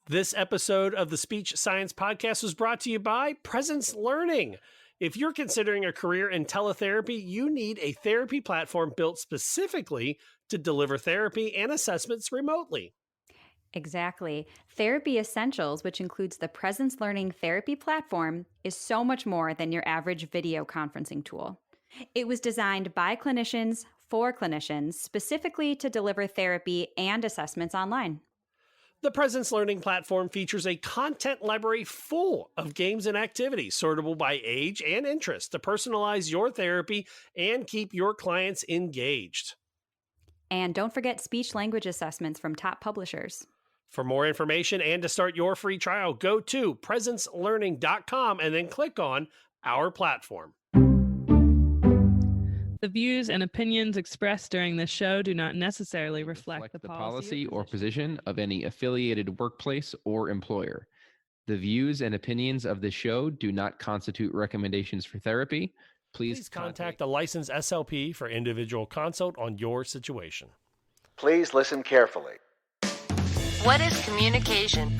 This episode of the Speech Science Podcast was brought to you by Presence Learning. If you're considering a career in teletherapy, you need a therapy platform built specifically to deliver therapy and assessments remotely. Exactly. Therapy Essentials, which includes the Presence Learning therapy platform, is so much more than your average video conferencing tool. It was designed by clinicians for clinicians, specifically to deliver therapy and assessments online. The Presence Learning platform features a content library full of games and activities, sortable by age and interest, to personalize your therapy and keep your clients engaged. And don't forget speech language assessments from top publishers. For more information and to start your free trial, go to presencelearning.com and then click on Our Platform. The views and opinions expressed during this show do not necessarily reflect the policy or position of any affiliated workplace or employer. The views and opinions of the show do not constitute recommendations for therapy. Please contact a licensed SLP for individual consult on your situation. Please listen carefully. What is communication?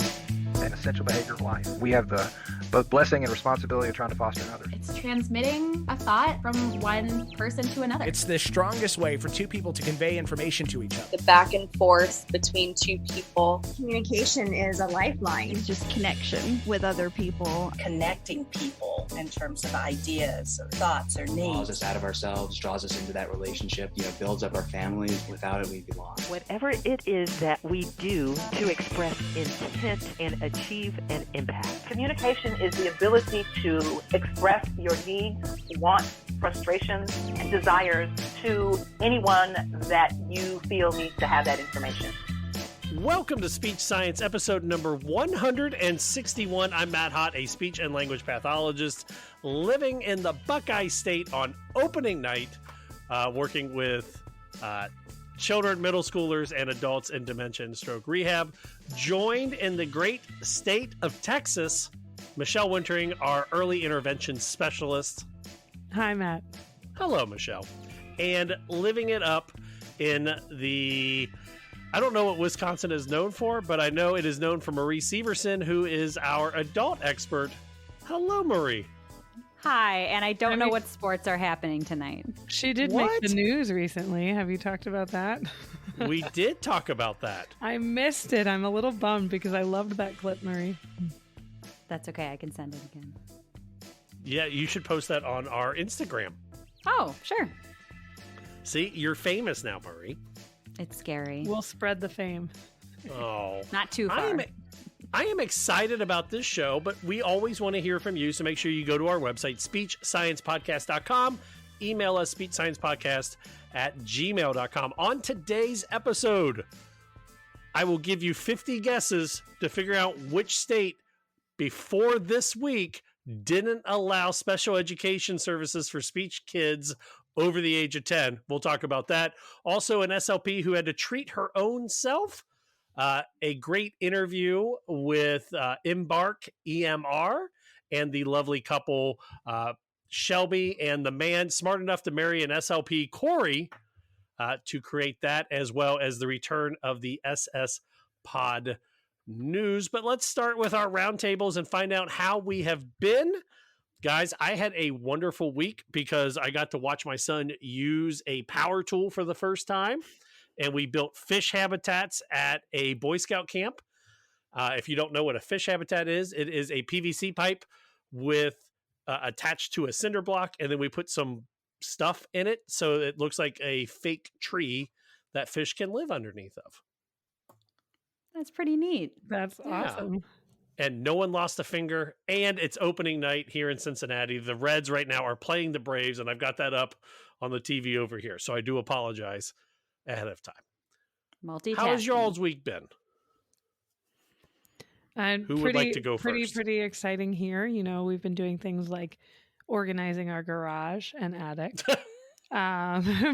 An essential behavior of life. We have the both blessing and responsibility of trying to foster another. It's transmitting a thought from one person to another. It's the strongest way for two people to convey information to each other. The back and forth between two people. Communication is a lifeline. It's just connection with other people. Connecting people in terms of ideas or thoughts or needs. Draws us out of ourselves, draws us into that relationship, builds up our families. Without it, we'd be lost. Whatever it is that we do to express intent and achieve an impact. Communication is the ability to express your needs, wants, frustrations, and desires to anyone that you feel needs to have that information. Welcome to Speech Science, episode number 161. I'm Matt Hott, a speech and language pathologist living in the Buckeye State on opening night, working with children, middle schoolers, and adults in dementia and stroke rehab. Joined in the great state of Texas, Michelle Wintering, our early intervention specialist. Hi, Matt. Hello, Michelle. And living it up in the... I don't know what Wisconsin is known for, but I know it is known for Marie Severson, who is our adult expert. Hello, Marie. Hi, and I don't know what sports are happening tonight. She did make the news recently. Have you talked about that? We did talk about that. I missed it. I'm a little bummed because I loved that clip, Marie. That's okay. I can send it again. Yeah, you should post that on our Instagram. Oh, sure. See, you're famous now, Marie. It's scary. We'll spread the fame. Oh. Not too far. I am excited about this show, but we always want to hear from you, so make sure you go to our website, speechsciencepodcast.com. Email us, speechsciencepodcast@gmail.com. On today's episode, I will give you 50 guesses to figure out which state before this week didn't allow special education services for speech kids over the age of 10. We'll talk about that. Also, an SLP who had to treat her own self. A great interview with EmbarkEMR and the lovely couple, Shelby and the man smart enough to marry an SLP, Corey, to create that, as well as the return of the SSPOD news. But let's start with our roundtables and find out how we have been. Guys, I had a wonderful week because I got to watch my son use a power tool for the first time. And we built fish habitats at a Boy Scout camp. If you don't know what a fish habitat is, it is a PVC pipe with attached to a cinder block. And then we put some stuff in it so it looks like a fake tree that fish can live underneath of. That's pretty neat. That's awesome. And no one lost a finger. And it's opening night here in Cincinnati. The Reds right now are playing the Braves, and I've got that up on the TV over here. So I do apologize ahead of time. Multitasking. How has y'all's week been? Who would like to go first? Pretty exciting here. We've been doing things like organizing our garage and attic,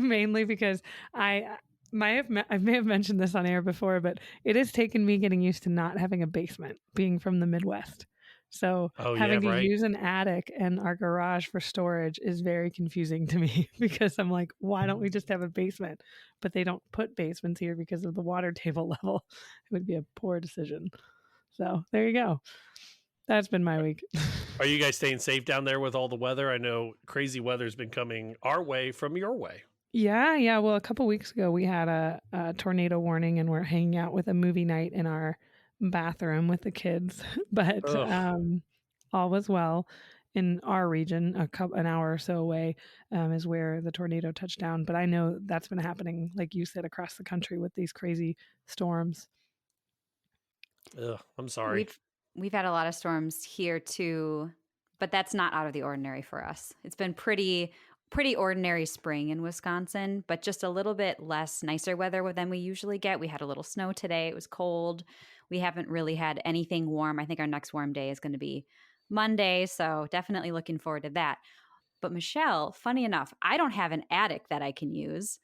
mainly because I may have mentioned this on air before, but it has taken me getting used to not having a basement, being from the Midwest. So having to use an attic and our garage for storage is very confusing to me because I'm like, why don't we just have a basement? But they don't put basements here because of the water table level. It would be a poor decision. So there you go. That's been my week. Are you guys staying safe down there with all the weather? I know crazy weather's been coming our way from your way. Yeah. Well, a couple weeks ago we had a tornado warning, and we're hanging out with a movie night in our bathroom with the kids. But all was well. In our region, an hour or so away, is where the tornado touched down. But I know that's been happening, like you said, across the country with these crazy storms. Ugh, I'm sorry. We've had a lot of storms here too, but that's not out of the ordinary for us. It's been pretty ordinary spring in Wisconsin, but just a little bit less nicer weather than we usually get. We had a little snow today. It was cold. We haven't really had anything warm. I think our next warm day is going to be Monday, so definitely looking forward to that. But Michelle, funny enough, I don't have an attic that I can use,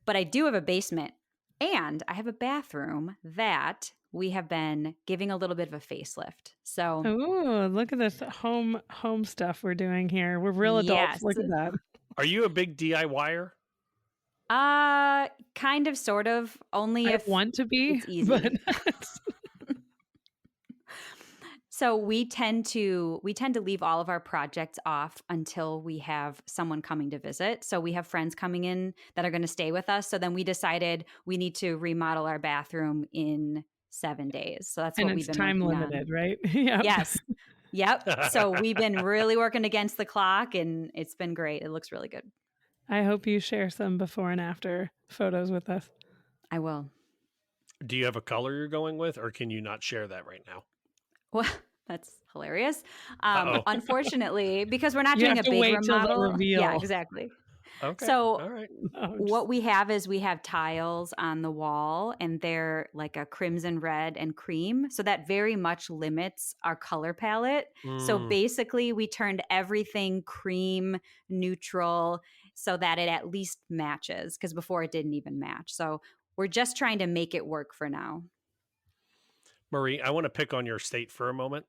but I do have a basement, and I have a bathroom that we have been giving a little bit of a facelift. So, oh, look at this home stuff we're doing here. We're real adults. Yes. Look at that. Are you a big DIYer? Kind of, sort of. Only I if want to be, it's easy. but So we tend to leave all of our projects off until we have someone coming to visit. So we have friends coming in that are going to stay with us. So then we decided we need to remodel our bathroom in 7 days. So that's what we've been time working limited, on. right? Yep. Yes. Yep. So we've been really working against the clock, and it's been great. It looks really good. I hope you share some before and after photos with us. I will. Do you have a color you're going with, or can you not share that right now? Well, that's hilarious. Unfortunately, because we're not doing a big remodel. Yeah, exactly. Okay. So all right. What we have is we have tiles on the wall, and they're like a crimson, red, and cream. So that very much limits our color palette. So basically we turned everything cream neutral so that it at least matches, because before it didn't even match. So we're just trying to make it work for now. Marie, I want to pick on your state for a moment.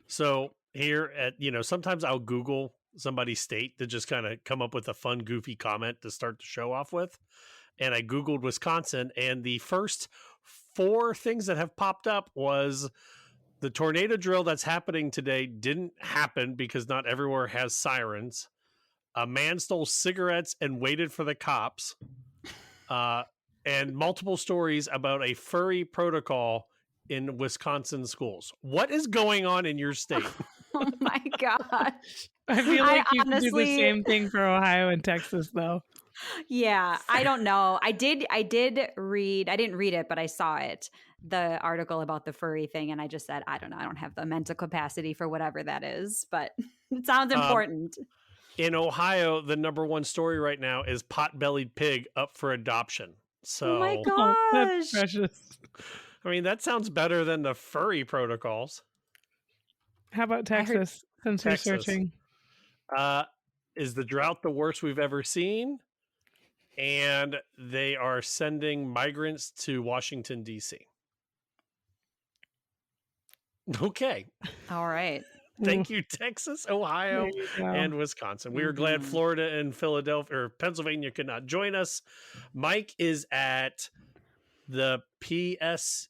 So here at, sometimes I'll Google somebody's state to just kind of come up with a fun, goofy comment to start the show off with. And I Googled Wisconsin, and the first 4 things that have popped up was the tornado drill that's happening today didn't happen because not everywhere has sirens. A man stole cigarettes and waited for the cops. And multiple stories about a furry protocol in Wisconsin schools. What is going on in your state? Oh my gosh. I feel like you can do the same thing for Ohio and Texas, though. Yeah, I don't know. I didn't read it, but I saw it, the article about the furry thing, and I just said, I don't know. I don't have the mental capacity for whatever that is, but it sounds important. In Ohio, the number 1 story right now is pot-bellied pig up for adoption. So, oh my gosh. That's precious. I mean, that sounds better than the furry protocols. How about Texas, since you're searching? Is the drought the worst we've ever seen? And they are sending migrants to Washington, D.C. Okay. All right. Thank you, Texas, Ohio, and Wisconsin. We were glad Florida and Philadelphia or Pennsylvania could not join us. Mike is at the PS,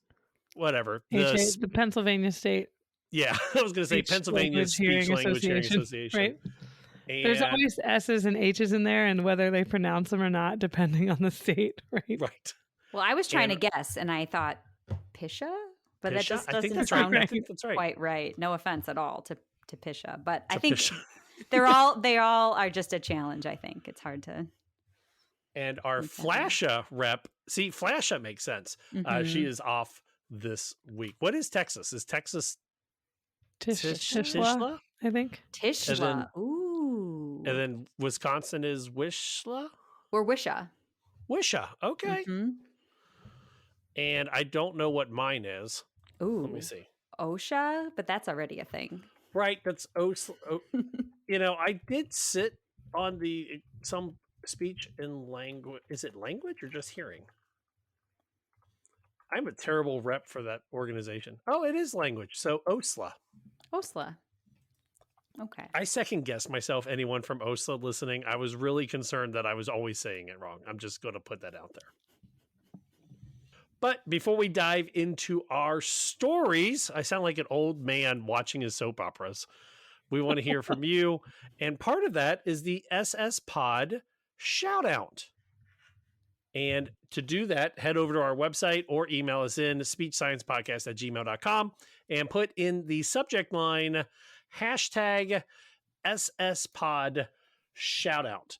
whatever. The Pennsylvania State. Yeah, I was going to say Pennsylvania Speech Language Hearing Association. Right. And there's always S's and H's in there, and whether they pronounce them or not, depending on the state, right? Right. Well, I was trying to guess, and I thought, Pisha? But that just doesn't sound quite right. No offense at all to Pisha, but I think they all are just a challenge. I think it's hard to. And our Flasha rep, see, Flasha makes sense. She is off this week. What is Texas? Is Texas Tishla? I think Tishla. Ooh. And then Wisconsin is Wishla. Or Wisha. Wisha. Okay. And I don't know what mine is. Ooh. Let me see. OSHA, but that's already a thing. Right. That's I did sit on some speech and language. Is it language or just hearing? I'm a terrible rep for that organization. Oh, it is language. So OSLA. OSLA. Okay. I second guessed myself. Anyone from OSLA listening, I was really concerned that I was always saying it wrong. I'm just going to put that out there. But before we dive into our stories, I sound like an old man watching his soap operas. We want to hear from you. And part of that is the SSPOD Shoutout. And to do that, head over to our website or email us in speechsciencepodcast@gmail.com and put in the subject line hashtag SSPOD Shoutout.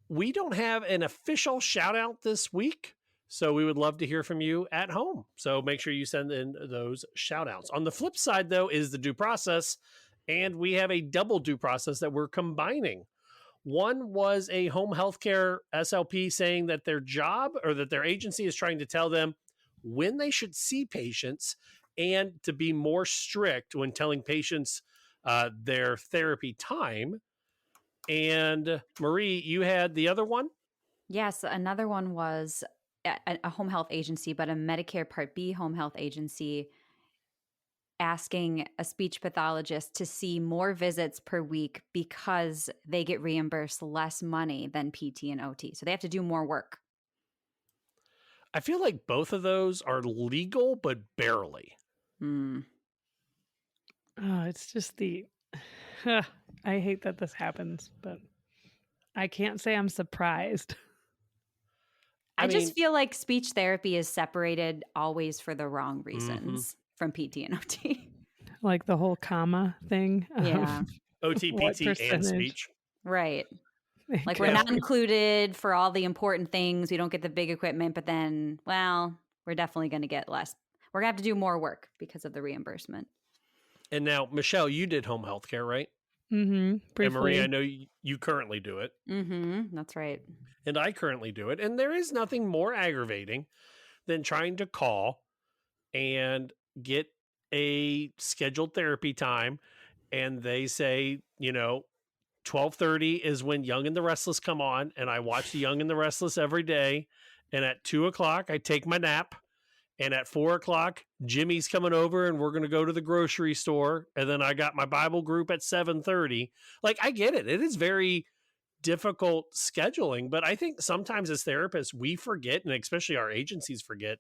We don't have an official shoutout this week, so we would love to hear from you at home. So make sure you send in those shoutouts. On the flip side, though, is the due process, and we have a double due process that we're combining. One was a home healthcare SLP saying that their job or that their agency is trying to tell them when they should see patients and to be more strict when telling patients their therapy time. And Marie, you had the other one? Yes, another one was a home health agency, but a Medicare Part B home health agency asking a speech pathologist to see more visits per week because they get reimbursed less money than PT and OT. So they have to do more work. I feel like both of those are legal, but barely. Oh, it's just I hate that this happens, but I can't say I'm surprised. I just feel like speech therapy is separated always for the wrong reasons from PT and OT. Like the whole comma thing. Yeah. OT, PT, and speech. Right. Like we're not included for all the important things. We don't get the big equipment, but then, well, we're definitely going to get less. We're going to have to do more work because of the reimbursement. And now, Michelle, you did home health care, right? Mm-hmm. Briefly. And Marie, I know you currently do it. Mm-hmm. That's right. And I currently do it. And there is nothing more aggravating than trying to call and get a scheduled therapy time. And they say, 12:30 is when Young and the Restless come on. And I watch the Young and the Restless every day. And at 2:00, I take my nap. And at 4:00, Jimmy's coming over and we're going to go to the grocery store. And then I got my Bible group at 7:30. Like, I get it. It is very difficult scheduling, but I think sometimes as therapists, we forget, and especially our agencies forget,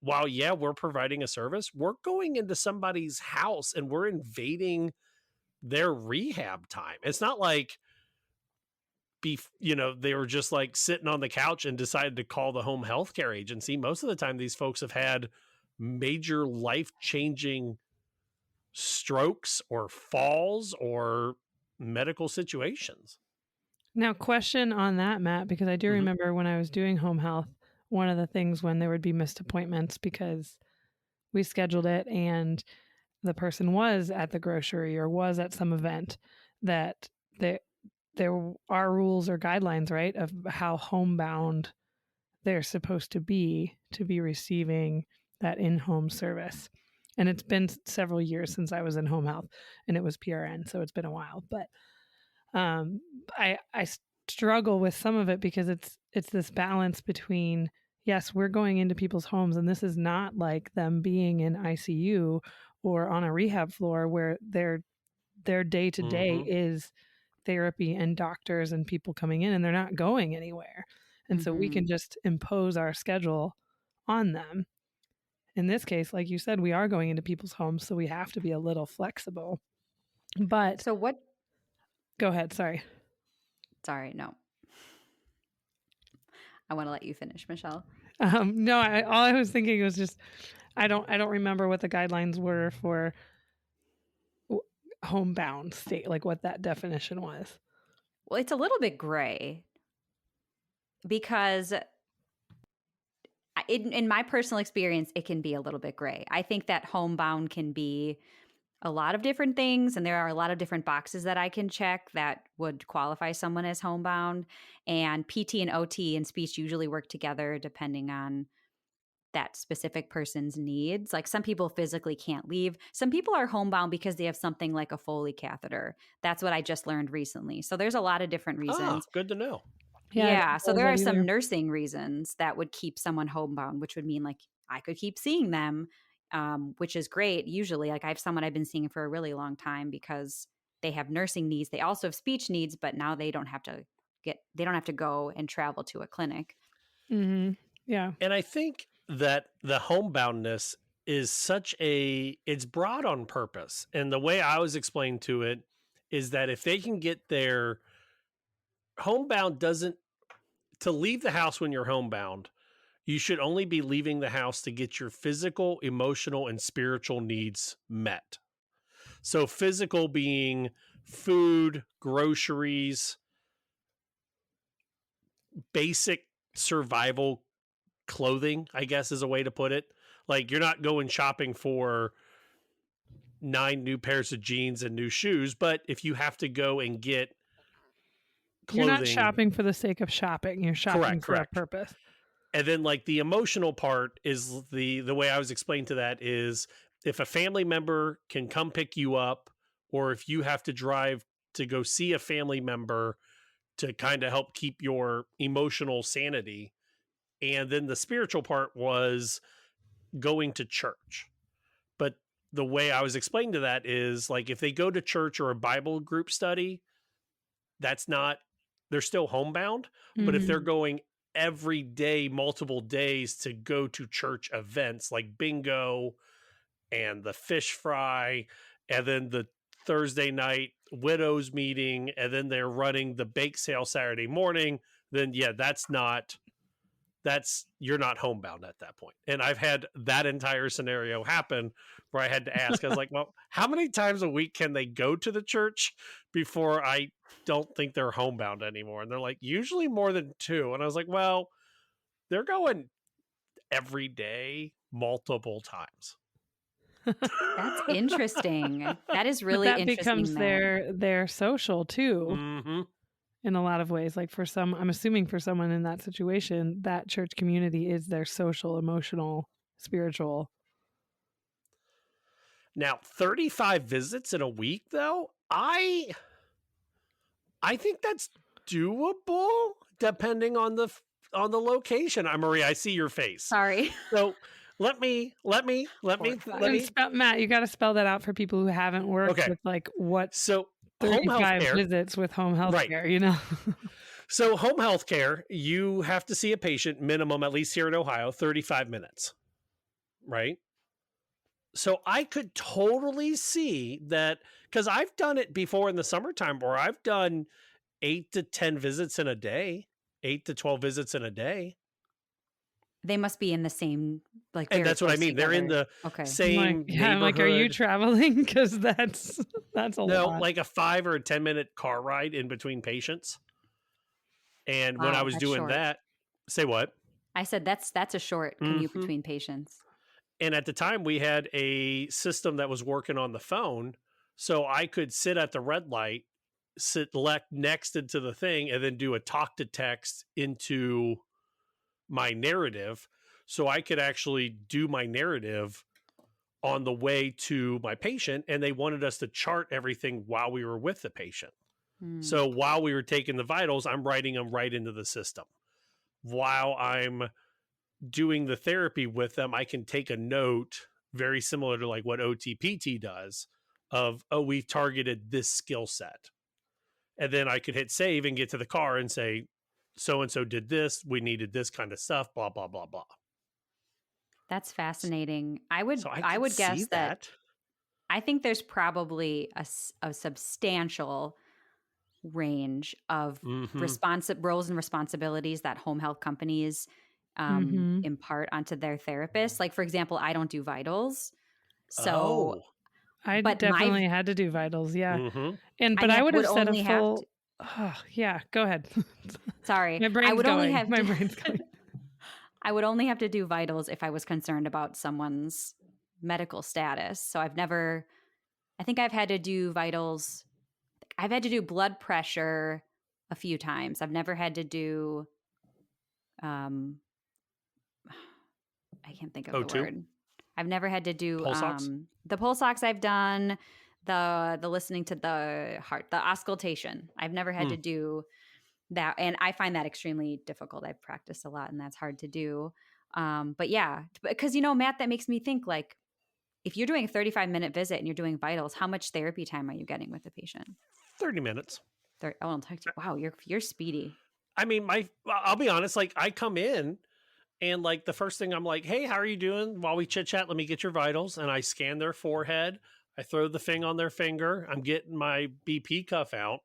while, yeah, we're providing a service, we're going into somebody's house and we're invading their rehab time. It's not like, they were just like sitting on the couch and decided to call the home healthcare agency. Most of the time, these folks have had major life-changing strokes or falls or medical situations. Now, question on that, Matt, because I do remember when I was doing home health, one of the things when there would be missed appointments because we scheduled it and the person was at the grocery or was at some event, that there are rules or guidelines, right, of how homebound they're supposed to be receiving that in-home service. And it's been several years since I was in home health, and it was PRN, so it's been a while. But I struggle with some of it because it's this balance between, yes, we're going into people's homes, and this is not like them being in ICU or on a rehab floor where their day-to-day is therapy and doctors and people coming in, and they're not going anywhere. And so we can just impose our schedule on them. In this case, like you said, we are going into people's homes, so we have to be a little flexible. But so what? Go ahead. Sorry, no. I want to let you finish, Michelle. No, all I was thinking was just I don't remember what the guidelines were for homebound state, like what that definition was. Well, it's a little bit gray because in my personal experience, it can be a little bit gray. I think that homebound can be a lot of different things, and there are a lot of different boxes that I can check that would qualify someone as homebound. And PT and OT and speech usually work together depending on that specific person's needs. Like some people physically can't leave. Some people are homebound because they have something like a Foley catheter. That's what I just learned recently. So there's a lot of different reasons. Good to know. Yeah. So there are some nursing reasons that would keep someone homebound, which would mean like I could keep seeing them, which is great. Usually, like I have someone I've been seeing for a really long time because they have nursing needs. They also have speech needs, but now they don't have to go and travel to a clinic. Mm-hmm. Yeah. And I think that the homeboundness is it's broad on purpose. And the way I was explained to it is that if they can get their homebound to leave the house when you're homebound, you should only be leaving the house to get your physical, emotional, and spiritual needs met. So physical being food, groceries, basic survival clothing, I guess is a way to put it. Like you're not going shopping for 9 new pairs of jeans and new shoes, but if you have to go and get clothing, you're not shopping for the sake of shopping. You're shopping for a purpose. And then like the emotional part is the way I was explained to that is if a family member can come pick you up, or if you have to drive to go see a family member to kind of help keep your emotional sanity. And then the spiritual part was going to church. But the way I was explained to that is like, if they go to church or a Bible group study, they're still homebound. But if they're going every day, multiple days to go to church events like bingo and the fish fry, and then the Thursday night widows meeting, and then they're running the bake sale Saturday morning, then yeah, you're not homebound at that point. And I've had that entire scenario happen where I had to ask, I was like, well, how many times a week can they go to the church before I don't think they're homebound anymore? And they're like, usually more than 2. And I was like, well, they're going every day, multiple times. That's interesting. That is really that interesting. Becomes their social too. In a lot of ways. Like I'm assuming for someone in that situation, that church community is their social, emotional, spiritual. Now, 35 visits in a week though, I think that's doable depending on the location. Marie, I see your face. Sorry. So let me Matt, you got to spell that out for people who haven't worked with like what. So 35 visits with home health care, you know? So home health care, you have to see a patient minimum, at least here in Ohio, 35 minutes, right? So I could totally see that, because I've done it before in the summertime where I've done 8 to 10 visits in a day, 8 to 12 visits in a day. They must be in the same, like, and that's what I mean. They're in the same neighborhood. I'm like, are you traveling? Because that's a lot. No, like a 5 or a 10-minute car ride in between patients. And when I was doing that, say what? I said that's a short commute between patients. And at the time, we had a system that was working on the phone, so I could sit at the red light, sit next into the thing, and then do a talk to text into my narrative, so I could actually do my narrative on the way to my patient. And they wanted us to chart everything while we were with the patient. So while we were taking the vitals, I'm writing them right into the system. While I'm doing the therapy with them, I can take a note very similar to like what OTPT does of, oh, we've targeted this skill set. And then I could hit save and get to the car and say, so-and-so did this, we needed this kind of stuff, blah, blah, blah, blah. That's fascinating. I would guess that I think there's probably a substantial range of roles and responsibilities that home health companies impart onto their therapists. Like, for example, I don't do vitals. So I definitely had to do vitals. Yeah. But I would have said a full... yeah, go ahead. Sorry. My brain's going. My brain's going. I would only have to do vitals if I was concerned about someone's medical status. So I think I've had to do vitals. I've had to do blood pressure a few times. I've never had to do, I can't think of the word. I've never had to do the pulse ox I've done. The listening to the heart, the auscultation. I've never had to do that. And I find that extremely difficult. I've practiced a lot and that's hard to do. But yeah, because, Matt, that makes me think, like, if you're doing a 35-minute visit and you're doing vitals, how much therapy time are you getting with the patient? 30 minutes. Wow, you're speedy. I mean, I'll be honest, like I come in And like the first thing I'm like, hey, how are you doing? While we chit chat, let me get your vitals. And I scan their forehead. I throw the thing on their finger. I'm getting my BP cuff out.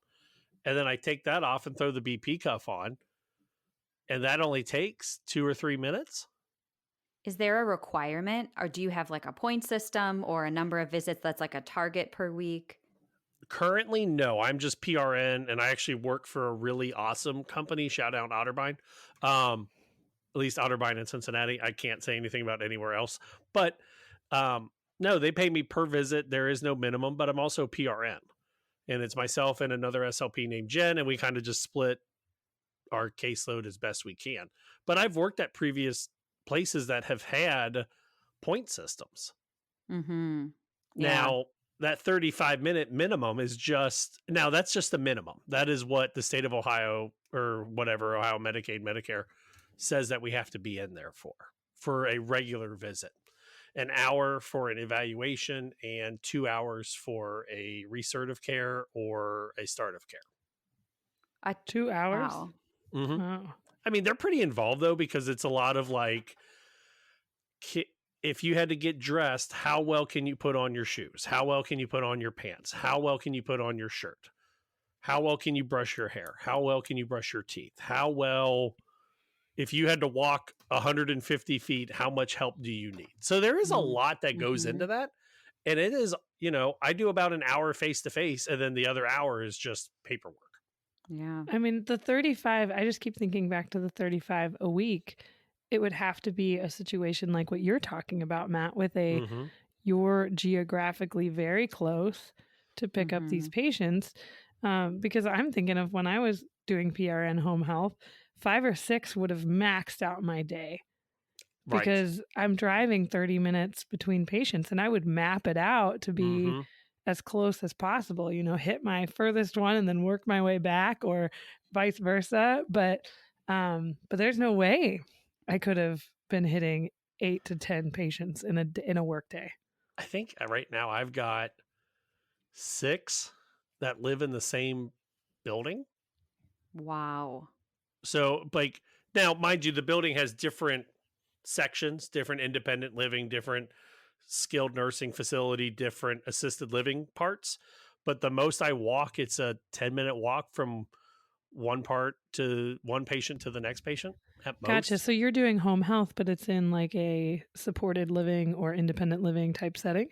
And then I take that off and throw the BP cuff on. And that only takes 2 or 3 minutes. Is there a requirement, or do you have like a point system or a number of visits that's like a target per week? Currently, no. I'm just PRN, and I actually work for a really awesome company. Shout out Otterbein. At least Otterbein in Cincinnati. I can't say anything about anywhere else. But no, they pay me per visit. There is no minimum, but I'm also PRN. And it's myself and another SLP named Jen, and we kind of just split our caseload as best we can. But I've worked at previous places that have had point systems. Mm-hmm. Yeah. Now, that 35-minute minimum is that's just the minimum. That is what the state of Ohio or whatever, Ohio Medicaid, Medicare says that we have to be in there for a regular visit. An hour for an evaluation and 2 hours for a restart of care or a start of care. 2 hours? Wow. Mm-hmm. Oh. I mean, they're pretty involved though, because it's a lot of like, if you had to get dressed, how well can you put on your shoes? How well can you put on your pants? How well can you put on your shirt? How well can you brush your hair? How well can you brush your teeth? How well, if you had to walk 150 feet, how much help do you need? So there is a lot that goes into that. And it is, I do about an hour face-to-face, and then the other hour is just paperwork. Yeah. I mean, the 35, I just keep thinking back to the 35 a week. It would have to be a situation like what you're talking about, Matt, with you're geographically very close to pick up these patients. Because I'm thinking of when I was doing PRN home health, 5 or 6 would have maxed out my day. Right. Because I'm driving 30 minutes between patients, and I would map it out to be as close as possible, hit my furthest one and then work my way back, or vice versa. But there's no way I could have been hitting 8 to 10 patients in a work day. I think right now I've got 6 that live in the same building. Wow. So like, now mind you, the building has different sections, different independent living, different skilled nursing facility, different assisted living parts. But the most I walk, it's a 10-minute walk from one patient to the next patient at most. Gotcha. So you're doing home health, but it's in like a supported living or independent living type setting?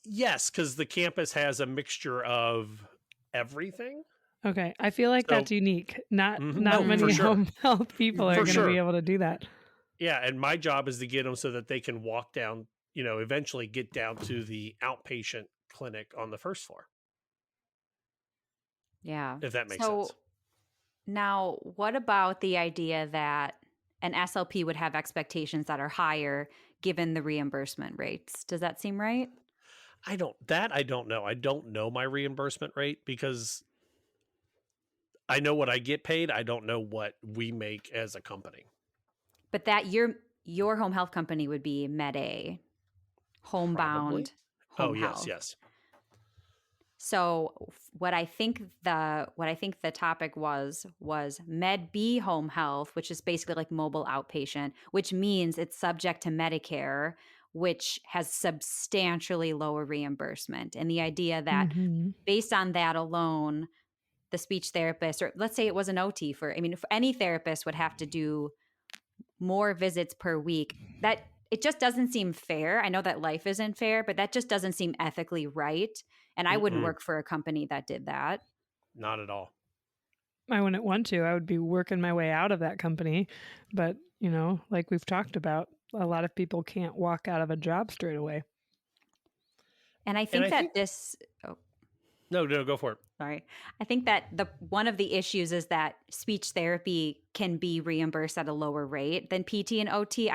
Yes, because the campus has a mixture of everything. Okay. I feel like that's unique. Not many home health people are going to be able to do that. Yeah. And my job is to get them so that they can walk down, eventually get down to the outpatient clinic on the first floor. Yeah. If that makes sense. Now, what about the idea that an SLP would have expectations that are higher given the reimbursement rates? Does that seem right? I don't know. I don't know my reimbursement rate because I know what I get paid. I don't know what we make as a company. But that your home health company would be Med-A, homebound home health. Yes. So what I think the topic was Med-B home health, which is basically like mobile outpatient, which means it's subject to Medicare, which has substantially lower reimbursement. And the idea that based on that alone, the speech therapist, or let's say it was an OT if any therapist would have to do more visits per week, that it just doesn't seem fair. I know that life isn't fair, but that just doesn't seem ethically right. And I wouldn't work for a company that did that. Not at all. I wouldn't want to. I would be working my way out of that company. But, like we've talked about, a lot of people can't walk out of a job straight away. And I think this... Oh. No, go for it. Sorry. I think that one of the issues is that speech therapy can be reimbursed at a lower rate than PT and OT.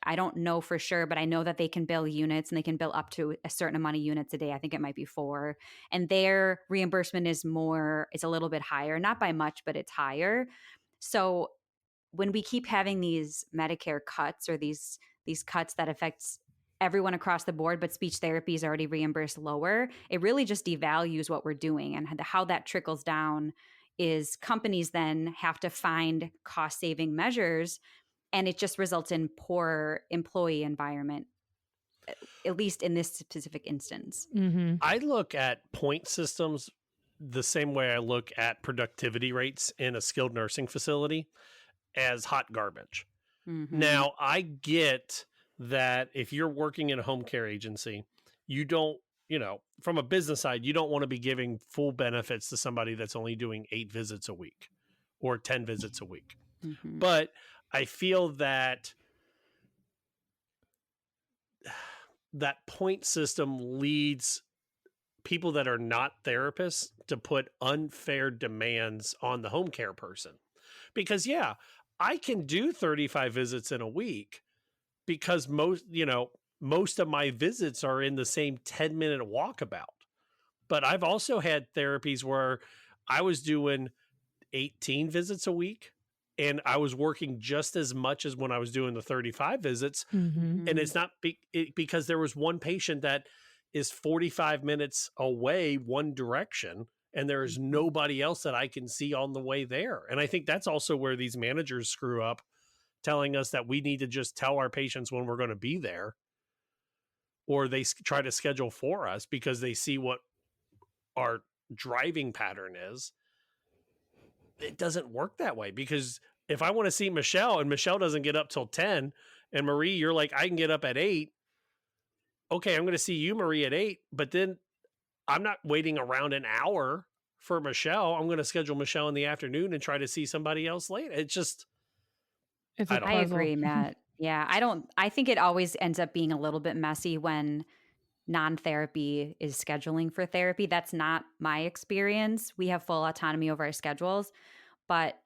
I don't know for sure, but I know that they can bill units and they can bill up to a certain amount of units a day. I think it might be 4. And their reimbursement is a little bit higher, not by much, but it's higher. So when we keep having these Medicare cuts or these cuts that affects everyone across the board, but speech therapy is already reimbursed lower, it really just devalues what we're doing. And how that trickles down is companies then have to find cost-saving measures and it just results in poor employee environment, at least in this specific instance. Mm-hmm. I look at point systems the same way I look at productivity rates in a skilled nursing facility, as hot garbage. Mm-hmm. Now, I get that if you're working in a home care agency, you don't, from a business side, you don't want to be giving full benefits to somebody that's only doing 8 visits a week or 10 visits a week. Mm-hmm. But I feel that that point system leads people that are not therapists to put unfair demands on the home care person. Because, yeah, I can do 35 visits in a week because most of my visits are in the same 10-minute walkabout. But I've also had therapies where I was doing 18 visits a week and I was working just as much as when I was doing the 35 visits. Mm-hmm. And it's not because there was one patient that is 45 minutes away one direction, and there is nobody else that I can see on the way there. And I think that's also where these managers screw up, telling us that we need to just tell our patients when we're going to be there, or they try to schedule for us because they see what our driving pattern is. It doesn't work that way, because if I want to see Michelle and Michelle doesn't get up till 10, and Marie, you're like, I can get up at 8. Okay, I'm going to see you, Marie, at 8, but then I'm not waiting around an hour for Michelle. I'm going to schedule Michelle in the afternoon and try to see somebody else later. It's just, I agree, Matt. Yeah, I think it always ends up being a little bit messy when non-therapy is scheduling for therapy. That's not my experience. We have full autonomy over our schedules, but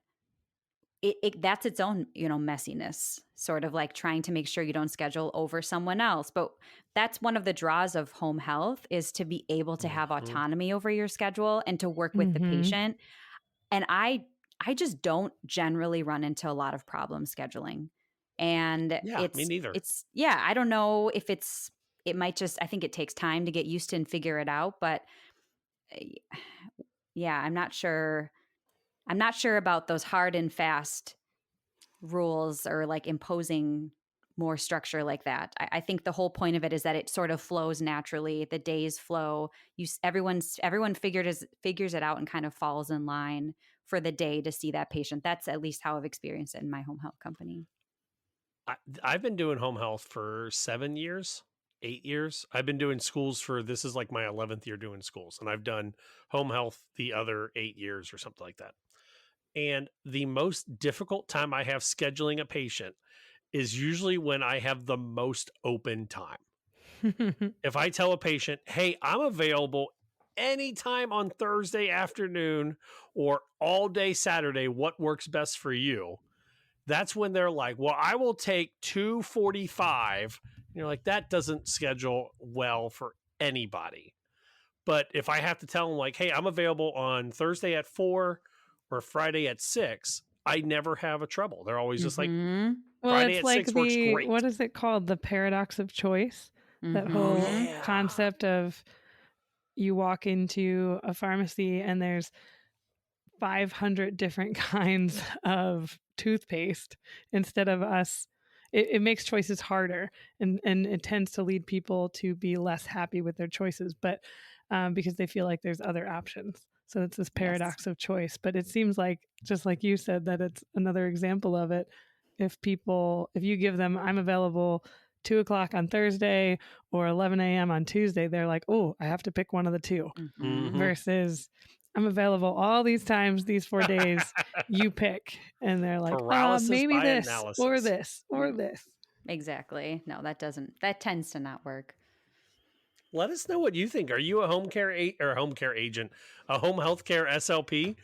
that's its own, messiness, sort of like trying to make sure you don't schedule over someone else. But that's one of the draws of home health, is to be able to have autonomy over your schedule and to work with the patient. And I just don't generally run into a lot of problems scheduling. And me neither. I don't know if it might just, I think it takes time to get used to and figure it out. But yeah, I'm not sure about those hard and fast rules or like imposing more structure like that. I think the whole point of it is that it sort of flows naturally. The days flow. Everyone figures it out and kind of falls in line for the day to see that patient. That's at least how I've experienced it in my home health company. I've been doing home health for 7 years, 8 years. I've been doing schools this is like my 11th year doing schools, and I've done home health the other 8 years or something like that. And the most difficult time I have scheduling a patient is usually when I have the most open time. If I tell a patient, hey, I'm available anytime on Thursday afternoon or all day Saturday, what works best for you? That's when they're like, well, I will take 2:45. You're like, that doesn't schedule well for anybody. But if I have to tell them like, hey, I'm available on Thursday at 4 or Friday at 6, I never have a trouble. They're always just like, Friday at 6 works great. What is it called? The paradox of choice. That whole concept of you walk into a pharmacy and there's 500 different kinds of toothpaste instead of us. It makes choices harder, and it tends to lead people to be less happy with their choices, but because they feel like there's other options. So it's this paradox of choice. But it seems like, just like you said, that it's another example of it. If you give them, I'm available 2:00 on Thursday or 11 a.m. on Tuesday, they're like, oh, I have to pick one of the two. Versus, I'm available all these times, these 4 days, you pick. And they're like, maybe this analysis. Or this or this. Exactly. No, that tends to not work. Let us know what you think. Are you a home care agent, a home healthcare SLP?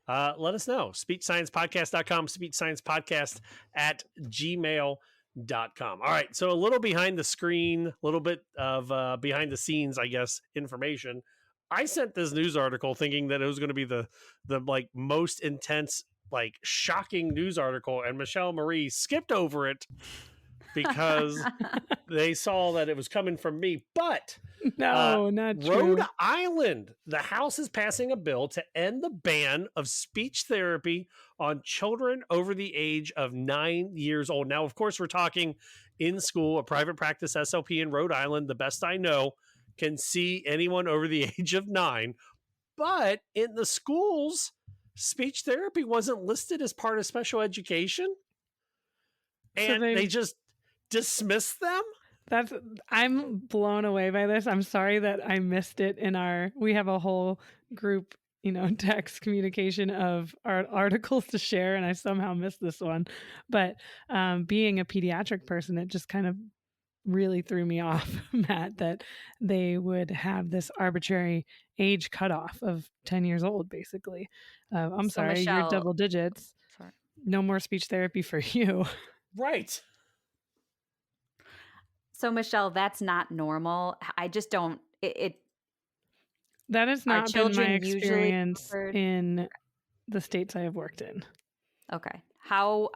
Let us know. SpeechSciencePodcast.com, SpeechSciencePodcast@gmail.com. All right. So a little behind the screen, a little bit of behind the scenes, I guess, information. I sent this news article thinking that it was going to be the like most intense, like shocking news article, and Michelle Marie skipped over it because they saw that it was coming from me. But no, not Rhode true. Island, the House is passing a bill to end the ban of speech therapy on children over the age of 9 years old. Now, of course, we're talking in school. A private practice SLP in Rhode Island, the best I know, can see anyone over the age of 9. But in the schools, speech therapy wasn't listed as part of special education. And So they just dismissed them? I'm blown away by this. I'm sorry that I missed it we have a whole group, text communication of our articles to share, and I somehow missed this one. But being a pediatric person, it just kind of really threw me off, Matt, that they would have this arbitrary age cutoff of 10 years old, basically. I'm sorry, Michelle, you're double digits. Sorry. No more speech therapy for you. Right. So, Michelle, that's not normal. I just don't. That has not been my experience usually in the states I have worked in. Okay. How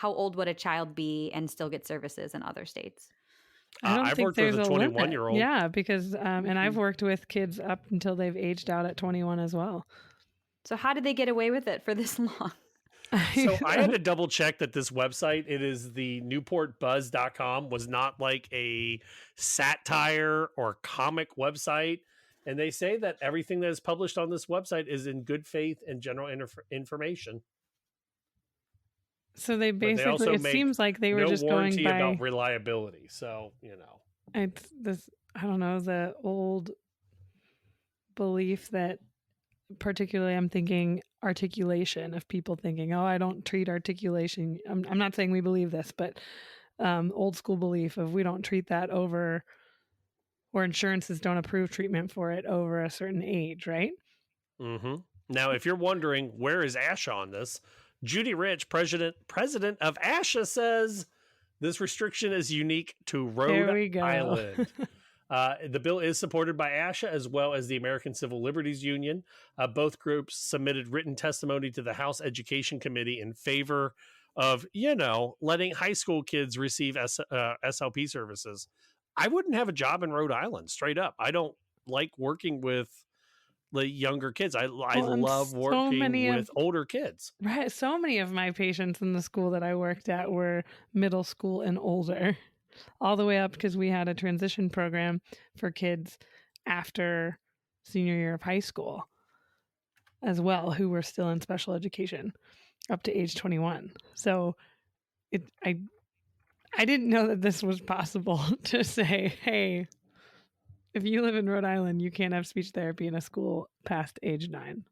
old would a child be and still get services in other states? I don't I've think worked there's with a a 21-year-old. Yeah, because and I've worked with kids up until they've aged out at 21 as well. So how did they get away with it for this long? So I had to double check that this website, it is the newportbuzz.com, was not like a satire or comic website. And they say that everything that is published on this website is in good faith and general information. So they basically, it seems like they were just going by about reliability. So, it's this, I don't know, the old belief that, particularly I'm thinking articulation, of people thinking, oh, I don't treat articulation. I'm not saying we believe this, but old school belief of we don't treat that over, or insurances don't approve treatment for it over a certain age, right? Mm-hmm. Now, if you're wondering, where is ASHA on this? Judy Rich, president of ASHA, says this restriction is unique to Rhode Island. The bill is supported by ASHA as well as the American Civil Liberties Union. Both groups submitted written testimony to the House Education Committee in favor of, letting high school kids receive SLP services. I wouldn't have a job in Rhode Island, straight up. I don't like working with the younger kids. I love working with older kids. Right. So many of my patients in the school that I worked at were middle school and older, all the way up, because we had a transition program for kids after senior year of high school as well, who were still in special education up to age 21. So I didn't know that this was possible to say, hey, if you live in Rhode Island, you can't have speech therapy in a school past age 9.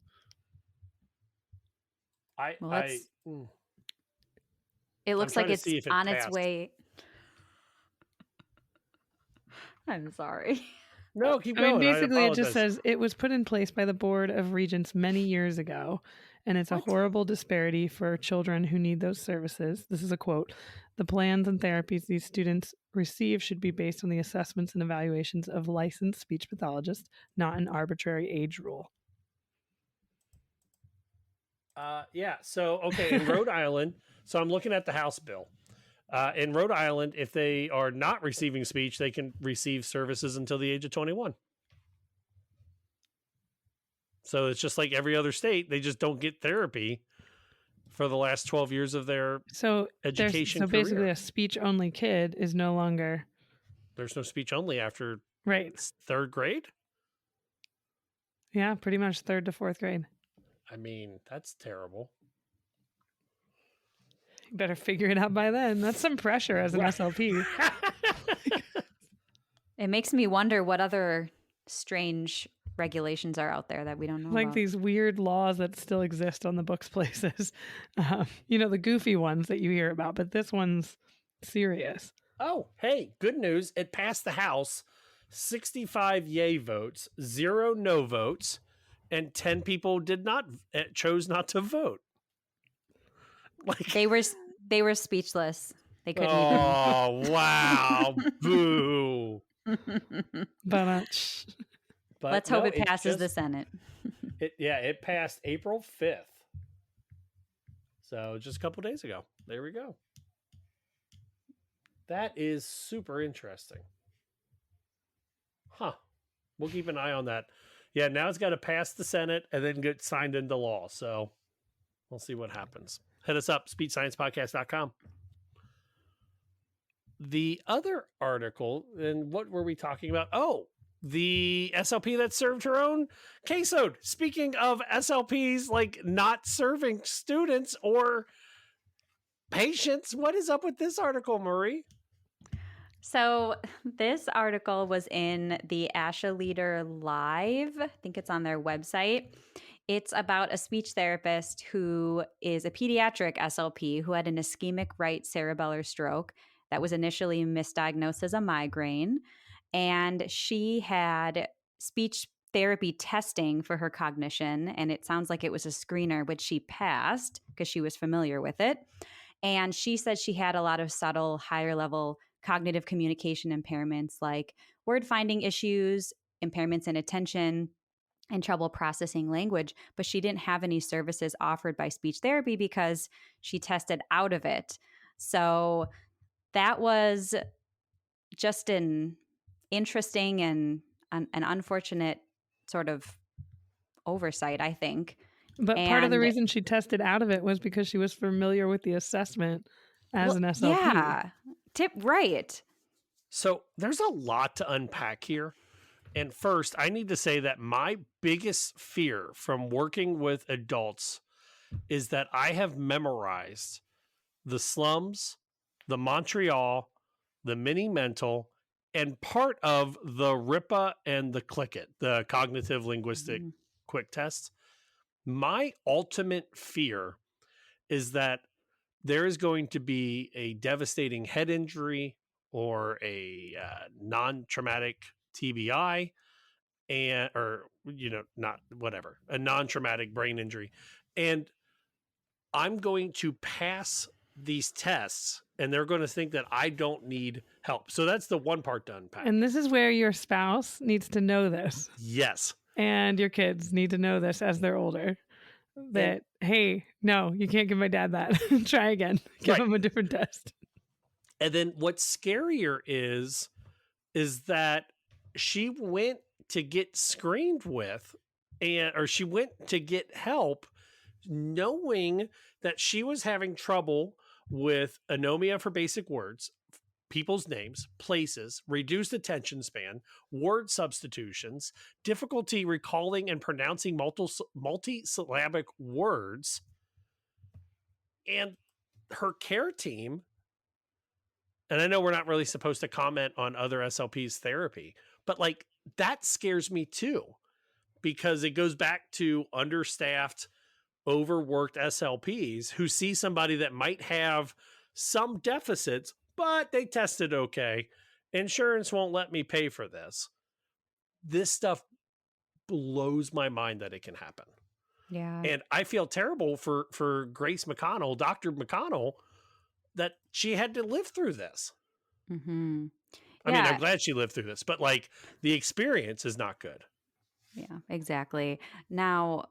It looks like it's on its way. I'm sorry. No, keep going. Basically, it just says it was put in place by the Board of Regents many years ago, and it's a horrible disparity for children who need those services. This is a quote. The plans and therapies these students receive should be based on the assessments and evaluations of licensed speech pathologists, not an arbitrary age rule. So, okay, in Rhode Island, so I'm looking at the House bill. In Rhode Island, if they are not receiving speech, they can receive services until the age of 21. So it's just like every other state. They just don't get therapy for the last 12 years of their education career. Basically a speech-only kid is no longer... There's no speech-only after third grade? Yeah, pretty much 3rd to 4th grade. I mean, that's terrible. You better figure it out by then. That's some pressure as an SLP. It makes me wonder what other strange regulations are out there that we don't know like about. These weird laws that still exist on the books places. The goofy ones that you hear about, but this one's serious. Oh, hey, good news. It passed the House. 65 yay votes, 0 no votes, and 10 people chose not to vote. Like they were speechless. They couldn't even. Oh, wow. Boo. But let's hope it passes the Senate. It passed April 5th. So just a couple days ago. There we go. That is super interesting. Huh. We'll keep an eye on that. Yeah, now it's got to pass the Senate and then get signed into law. So we'll see what happens. Hit us up, speechsciencepodcast.com. The other article, and what were we talking about? Oh, the SLP that served her own caseload. Speaking of SLPs, like not serving students or patients, what is up with this article, Marie? So this article was in the ASHA Leader Live. I think it's on their website. It's about a speech therapist who is a pediatric SLP who had an ischemic right cerebellar stroke that was initially misdiagnosed as a migraine. And she had speech therapy testing for her cognition. And it sounds like it was a screener, which she passed because she was familiar with it. And she said she had a lot of subtle, higher level cognitive communication impairments like word finding issues, impairments in attention, and trouble processing language, but she didn't have any services offered by speech therapy because she tested out of it. So that was just an interesting and an unfortunate sort of oversight, I think. But part of the reason she tested out of it was because she was familiar with the assessment as an SLP. Yeah. Right. So there's a lot to unpack here. And first, I need to say that my biggest fear from working with adults is that I have memorized the slums, the Montreal, the mini mental, and part of the RIPA and the CLICKIT, the cognitive linguistic quick test. My ultimate fear is that there is going to be a devastating head injury or a non-traumatic TBI and, or, a non-traumatic brain injury. And I'm going to pass these tests and they're going to think that I don't need help. So that's the one part to unpack. And this is where your spouse needs to know this. Yes. And your kids need to know this as they're older. That, hey, no, you can't give my dad that. Try again. Give him a different test. And then what's scarier is that she went to get screened with, or she went to get help knowing that she was having trouble with anomia for basic words, people's names, places, reduced attention span, word substitutions, difficulty recalling and pronouncing multi-syllabic words. And her care team, and I know we're not really supposed to comment on other SLP's therapy, but like that scares me too, because it goes back to understaffed, overworked SLPs who see somebody that might have some deficits, but they tested okay. Insurance won't let me pay for this. This stuff blows my mind that it can happen. Yeah. And I feel terrible for Grace McConnell, Dr. McConnell, that she had to live through this. Mm-hmm. I mean, I'm glad she lived through this, but like the experience is not good. Yeah, exactly. Now,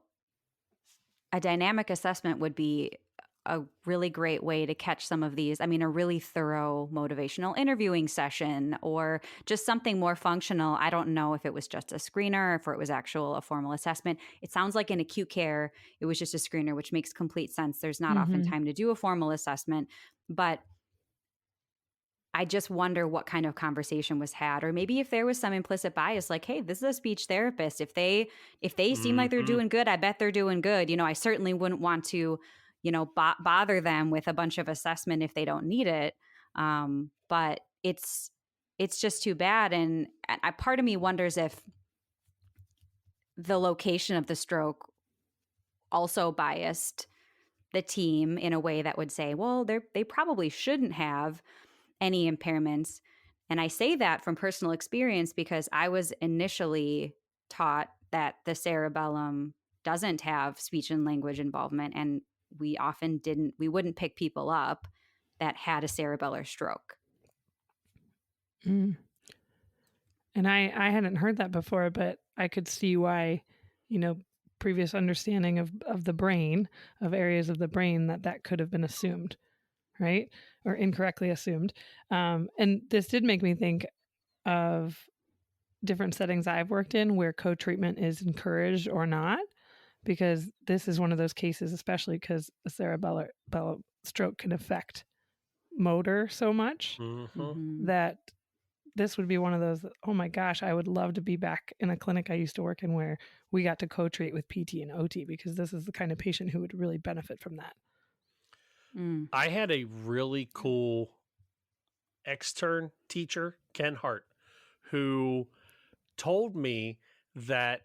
a dynamic assessment would be a really great way to catch some of these. I mean, a really thorough motivational interviewing session or just something more functional. I don't know if it was just a screener, if it was a formal assessment. It sounds like in acute care, it was just a screener, which makes complete sense. There's not often time to do a formal assessment, but I just wonder what kind of conversation was had, or maybe if there was some implicit bias, like, hey, this is a speech therapist. If they seem like they're doing good, I bet they're doing good. I certainly wouldn't want to, bother them with a bunch of assessment if they don't need it. But it's just too bad. And part of me wonders if the location of the stroke also biased the team in a way that would say, well, they probably shouldn't have any impairments. And I say that from personal experience because I was initially taught that the cerebellum doesn't have speech and language involvement, and we wouldn't pick people up that had a cerebellar stroke. And I hadn't heard that before, but I could see why, previous understanding of the brain, of areas of the brain that could have been assumed. right? Or incorrectly assumed. And this did make me think of different settings I've worked in where co-treatment is encouraged or not, because this is one of those cases, especially because a cerebellar stroke can affect motor so much that this would be one of those, oh my gosh, I would love to be back in a clinic I used to work in where we got to co-treat with PT and OT, because this is the kind of patient who would really benefit from that. I had a really cool extern teacher, Ken Hart, who told me that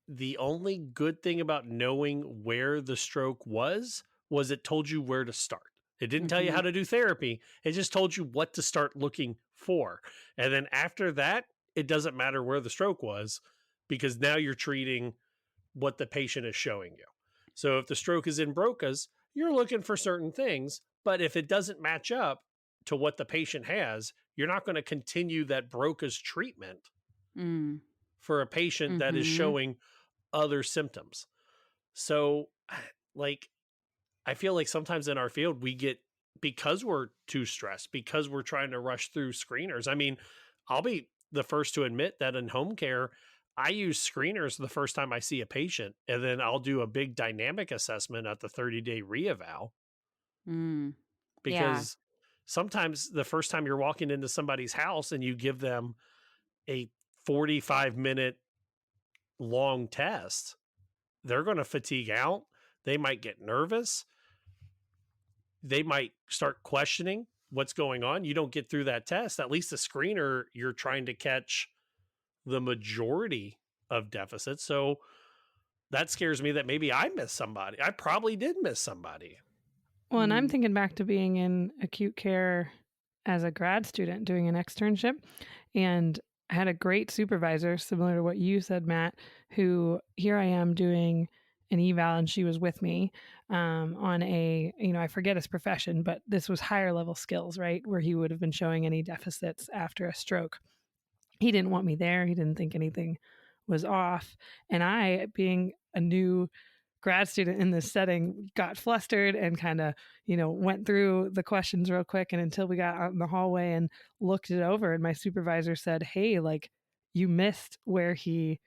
the only good thing about knowing where the stroke was it told you where to start. It didn't tell you how to do therapy. It just told you what to start looking for. And then after that, it doesn't matter where the stroke was, because now you're treating what the patient is showing you. So if the stroke is in Broca's, you're looking for certain things, but if it doesn't match up to what the patient has, you're not going to continue that Broca's treatment for a patient that is showing other symptoms. So like, I feel like sometimes in our field, we get, because we're too stressed, because we're trying to rush through screeners. I mean, I'll be the first to admit that in home care, I use screeners the first time I see a patient, and then I'll do a big dynamic assessment at the 30-day reeval. Because sometimes the first time you're walking into somebody's house and you give them a 45-minute long test, they're going to fatigue out. They might get nervous. They might start questioning what's going on. You don't get through that test. At least the screener, you're trying to catch the majority of deficits. So that scares me that maybe I missed somebody. I probably did miss somebody. Well, and I'm thinking back to being in acute care as a grad student doing an externship, and I had a great supervisor, similar to what you said, Matt, who here I am doing an eval, and she was with me on a, I forget his profession, but this was higher level skills, right? Where he would have been showing any deficits after a stroke. He didn't want me there. He didn't think anything was off. And I, being a new grad student in this setting, got flustered and kind of, went through the questions real quick. And until we got out in the hallway and looked it over, and my supervisor said, hey, like, you missed where he's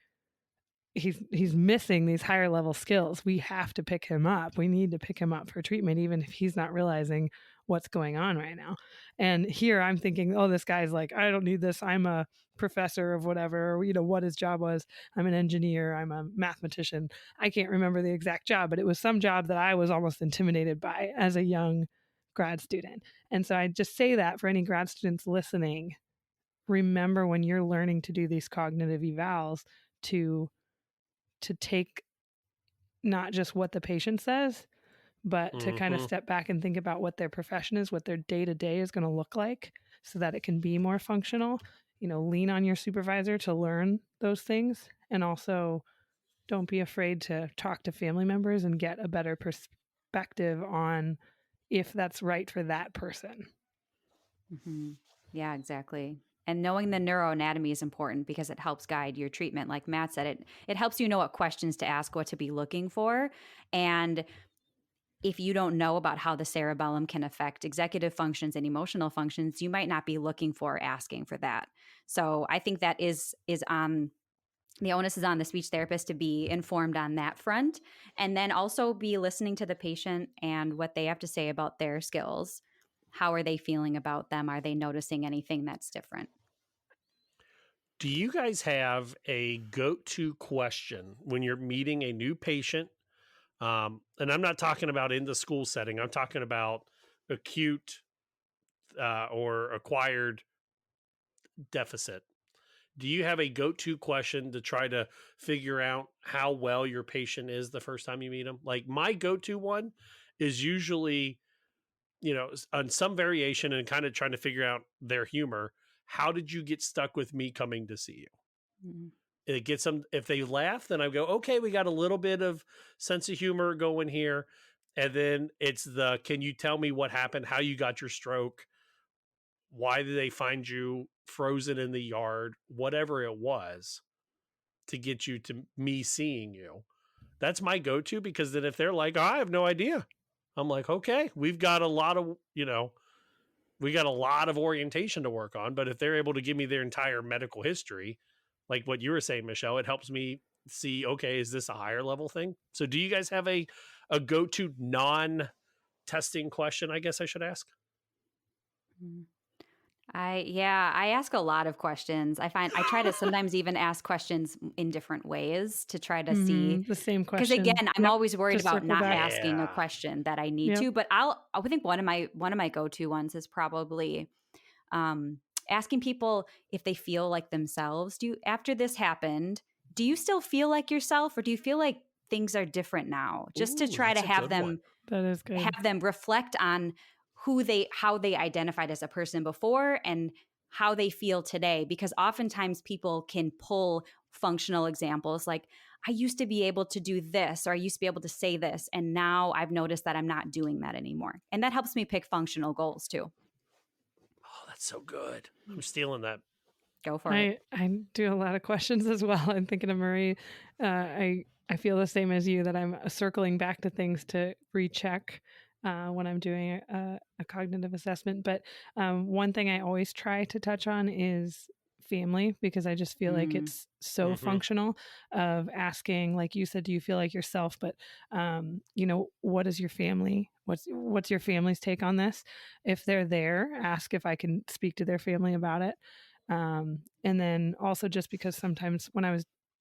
missing these higher level skills. We have to pick him up. We need to pick him up for treatment, even if he's not realizing what's going on right now. And here I'm thinking, oh, this guy's like, I don't need this. I'm a professor of whatever, what his job was. I'm an engineer. I'm a mathematician. I can't remember the exact job, but it was some job that I was almost intimidated by as a young grad student. And so I just say that for any grad students listening, remember when you're learning to do these cognitive evals to take not just what the patient says, but to kind of step back and think about what their profession is, what their day-to-day is going to look like, so that it can be more functional. Lean on your supervisor to learn those things. And also don't be afraid to talk to family members and get a better perspective on if that's right for that person. Yeah, exactly. And knowing the neuroanatomy is important because it helps guide your treatment. Like Matt said, it helps you know what questions to ask, what to be looking for. And if you don't know about how the cerebellum can affect executive functions and emotional functions, you might not be looking for or asking for that. So I think that is on the onus is on the speech therapist to be informed on that front, and then also be listening to the patient and what they have to say about their skills. How are they feeling about them? Are they noticing anything that's different? Do you guys have a go-to question when you're meeting a new patient? And I'm not talking about in the school setting. I'm talking about acute or acquired deficit. Do you have a go-to question to try to figure out how well your patient is the first time you meet them? Like, my go-to one is usually, on some variation and kind of trying to figure out their humor. How did you get stuck with me coming to see you? It gets them. If they laugh, then I go, okay, we got a little bit of sense of humor going here. And then it's can you tell me what happened? How you got your stroke? Why did they find you frozen in the yard? Whatever it was to get you to me seeing you. That's my go-to, because then if they're like, oh, I have no idea. I'm like, okay, we've got a lot of, we got a lot of orientation to work on. But if they're able to give me their entire medical history, like what you were saying, Michelle, it helps me see, okay, is this a higher level thing? So do you guys have a go-to non-testing question, I guess I should ask? I ask a lot of questions. I try to sometimes even ask questions in different ways to try to see the same question. Because again, I'm always worried about not back. asking a question that I need to. But I think one of my go-to ones is probably asking people if they feel like themselves. After this happened, do you still feel like yourself, or do you feel like things are different now? Just to try to have them have them reflect on how they identified as a person before and how they feel today. Because oftentimes people can pull functional examples like, I used to be able to do this, or I used to be able to say this, and now I've noticed that I'm not doing that anymore. And that helps me pick functional goals too. Oh, that's so good. I'm stealing that. Go for it. I do a lot of questions as well. I'm thinking of Marie. I feel the same as you, that I'm circling back to things to recheck when I'm doing a cognitive assessment. But one thing I always try to touch on is family, because I just feel like it's so functional, of asking, like you said, do you feel like yourself? But, what is your family? What's your family's take on this? If they're there, ask if I can speak to their family about it. And then also, just because sometimes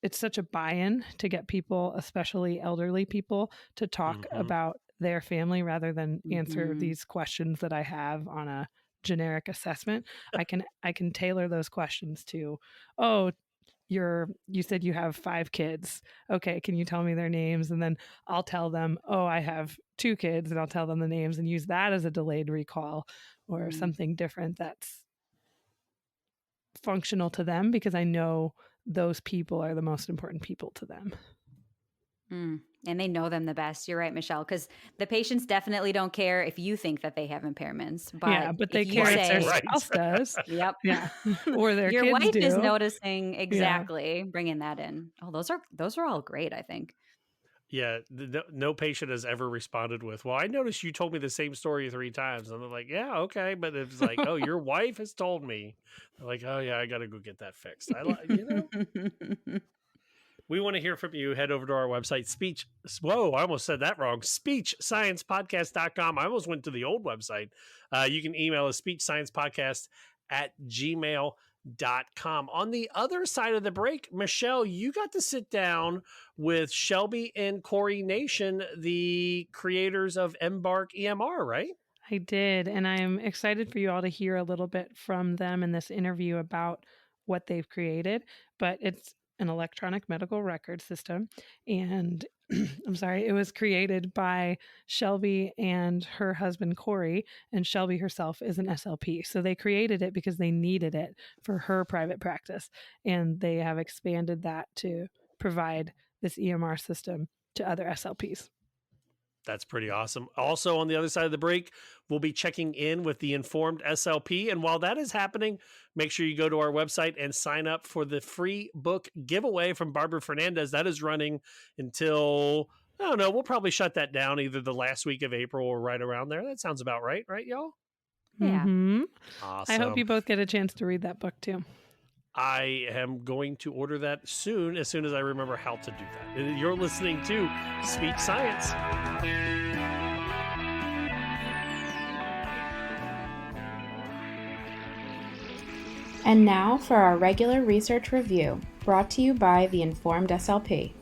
it's such a buy-in to get people, especially elderly people, to talk about their family rather than answer these questions that I have on a generic assessment. I can tailor those questions to, you said you have 5 kids. Okay, can you tell me their names? And then I'll tell them, I have 2 kids, and I'll tell them the names and use that as a delayed recall or something different that's functional to them, because I know those people are the most important people to them. And they know them the best. You're right, Michelle, because the patients definitely don't care if you think that they have impairments. But they care if their spouse does. Yep. Yeah. Or their your kids wife do. is noticing exactly, bringing that in. Oh, those are all great, I think. Yeah, no patient has ever responded with, well, I noticed you told me the same story 3 times. And I'm like, yeah, okay. But it's like, oh, your wife has told me. They're like, oh, yeah, I got to go get that fixed. We want to hear from you. Head over to our website, I almost said that wrong. SpeechSciencePodcast.com. I almost went to the old website. You can email us SpeechSciencePodcast@gmail.com. On the other side of the break, Michelle, you got to sit down with Shelby and Corey Nation, the creators of EmbarkEMR, right? I did. And I'm excited for you all to hear a little bit from them in this interview about what they've created. But it's an electronic medical record system. And I'm sorry, it was created by Shelby and her husband, Corey, and Shelby herself is an SLP. So they created it because they needed it for her private practice. And they have expanded that to provide this EMR system to other SLPs. That's pretty awesome. Also, on the other side of the break, we'll be checking in with the Informed SLP. And while that is happening, make sure you go to our website and sign up for the free book giveaway from Barbara Fernandez. That is running until, I don't know, we'll probably shut that down either the last week of April or right around there. That sounds about right, y'all? Yeah. Awesome. I hope you both get a chance to read that book too. I am going to order that soon as I remember how to do that. You're listening to Speech Science. And now for our regular research review, brought to you by the Informed SLP.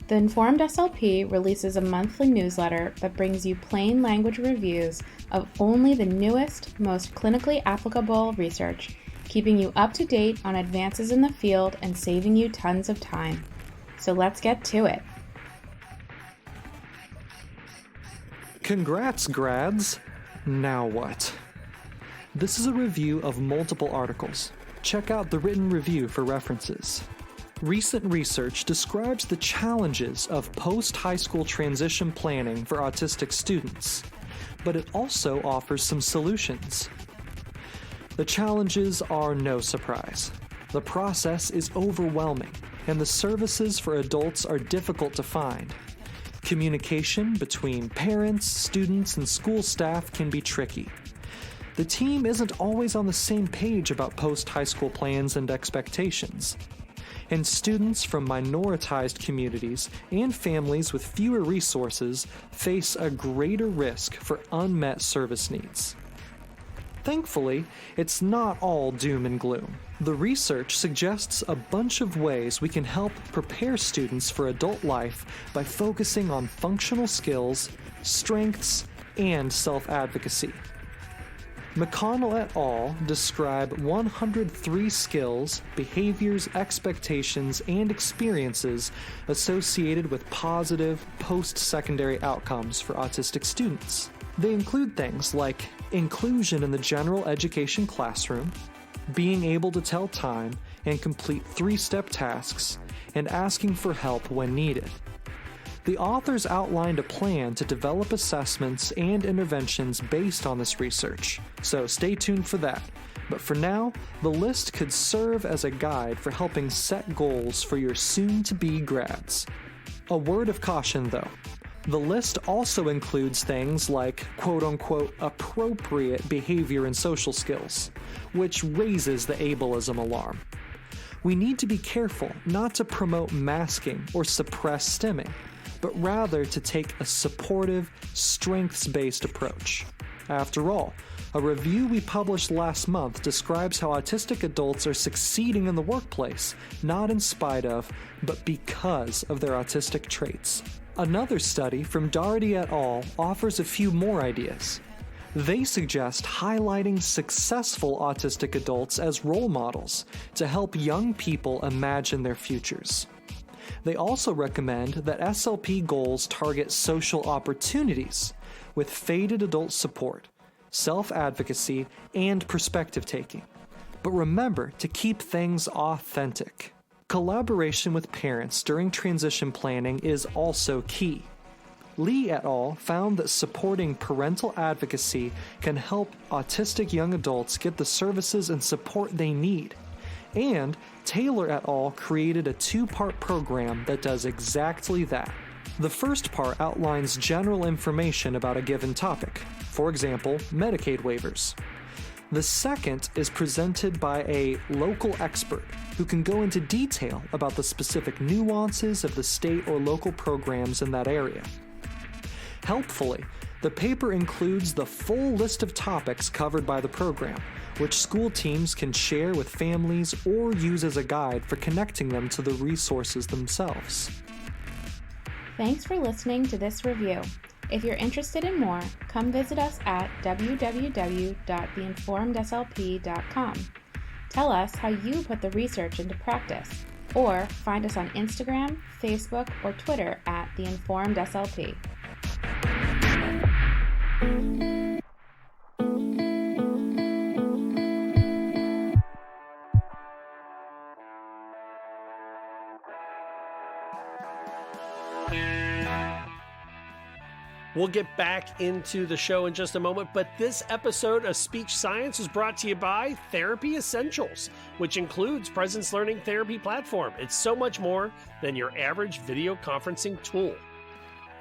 The Informed SLP releases a monthly newsletter that brings you plain language reviews of only the newest, most clinically applicable research, keeping you up to date on advances in the field and saving you tons of time. So let's get to it. Congrats, grads! Now what? This is a review of multiple articles. Check out the written review for references. Recent research describes the challenges of post-high school transition planning for autistic students, but it also offers some solutions. The challenges are no surprise. The process is overwhelming, and the services for adults are difficult to find. Communication between parents, students, and school staff can be tricky. The team isn't always on the same page about post-high school plans and expectations. And students from minoritized communities and families with fewer resources face a greater risk for unmet service needs. Thankfully, it's not all doom and gloom. The research suggests a bunch of ways we can help prepare students for adult life by focusing on functional skills, strengths, and self-advocacy. McConnell et al. Describe 103 skills, behaviors, expectations, and experiences associated with positive post-secondary outcomes for autistic students. They include things like inclusion in the general education classroom, being able to tell time and complete 3-step tasks, and asking for help when needed. The authors outlined a plan to develop assessments and interventions based on this research, so stay tuned for that. But for now, the list could serve as a guide for helping set goals for your soon-to-be grads. A word of caution, though. The list also includes things like quote-unquote appropriate behavior and social skills, which raises the ableism alarm. We need to be careful not to promote masking or suppress stimming, but rather to take a supportive, strengths-based approach. After all, a review we published last month describes how autistic adults are succeeding in the workplace, not in spite of, but because of their autistic traits. Another study from Doherty et al. Offers a few more ideas. They suggest highlighting successful autistic adults as role models to help young people imagine their futures. They also recommend that SLP goals target social opportunities with faded adult support, self-advocacy, and perspective-taking. But remember to keep things authentic. Collaboration with parents during transition planning is also key. Lee et al. Found that supporting parental advocacy can help autistic young adults get the services and support they need. And Taylor et al. Created a 2-part program that does exactly that. The first part outlines general information about a given topic, for example, Medicaid waivers. The second is presented by a local expert who can go into detail about the specific nuances of the state or local programs in that area. Helpfully, the paper includes the full list of topics covered by the program, which school teams can share with families or use as a guide for connecting them to the resources themselves. Thanks for listening to this review. If you're interested in more, come visit us at www.theinformedslp.com. Tell us how you put the research into practice, or find us on Instagram, Facebook, or Twitter at theinformedslp. We'll get back into the show in just a moment, but this episode of Speech Science is brought to you by Therapy Essentials, which includes Presence Learning Therapy Platform. It's so much more than your average video conferencing tool.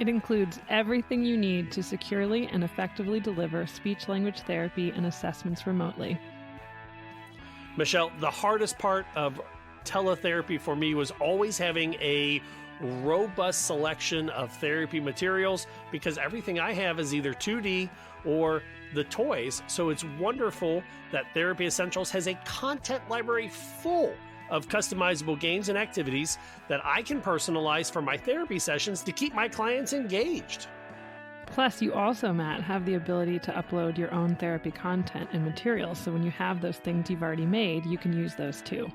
It includes everything you need to securely and effectively deliver speech-language therapy and assessments remotely. Michelle, the hardest part of teletherapy for me was always having a robust selection of therapy materials, because everything I have is either 2D or the toys. So it's wonderful that Therapy Essentials has a content library full of customizable games and activities that I can personalize for my therapy sessions to keep my clients engaged. Plus, you also, Matt, have the ability to upload your own therapy content and materials. So when you have those things you've already made, you can use those too.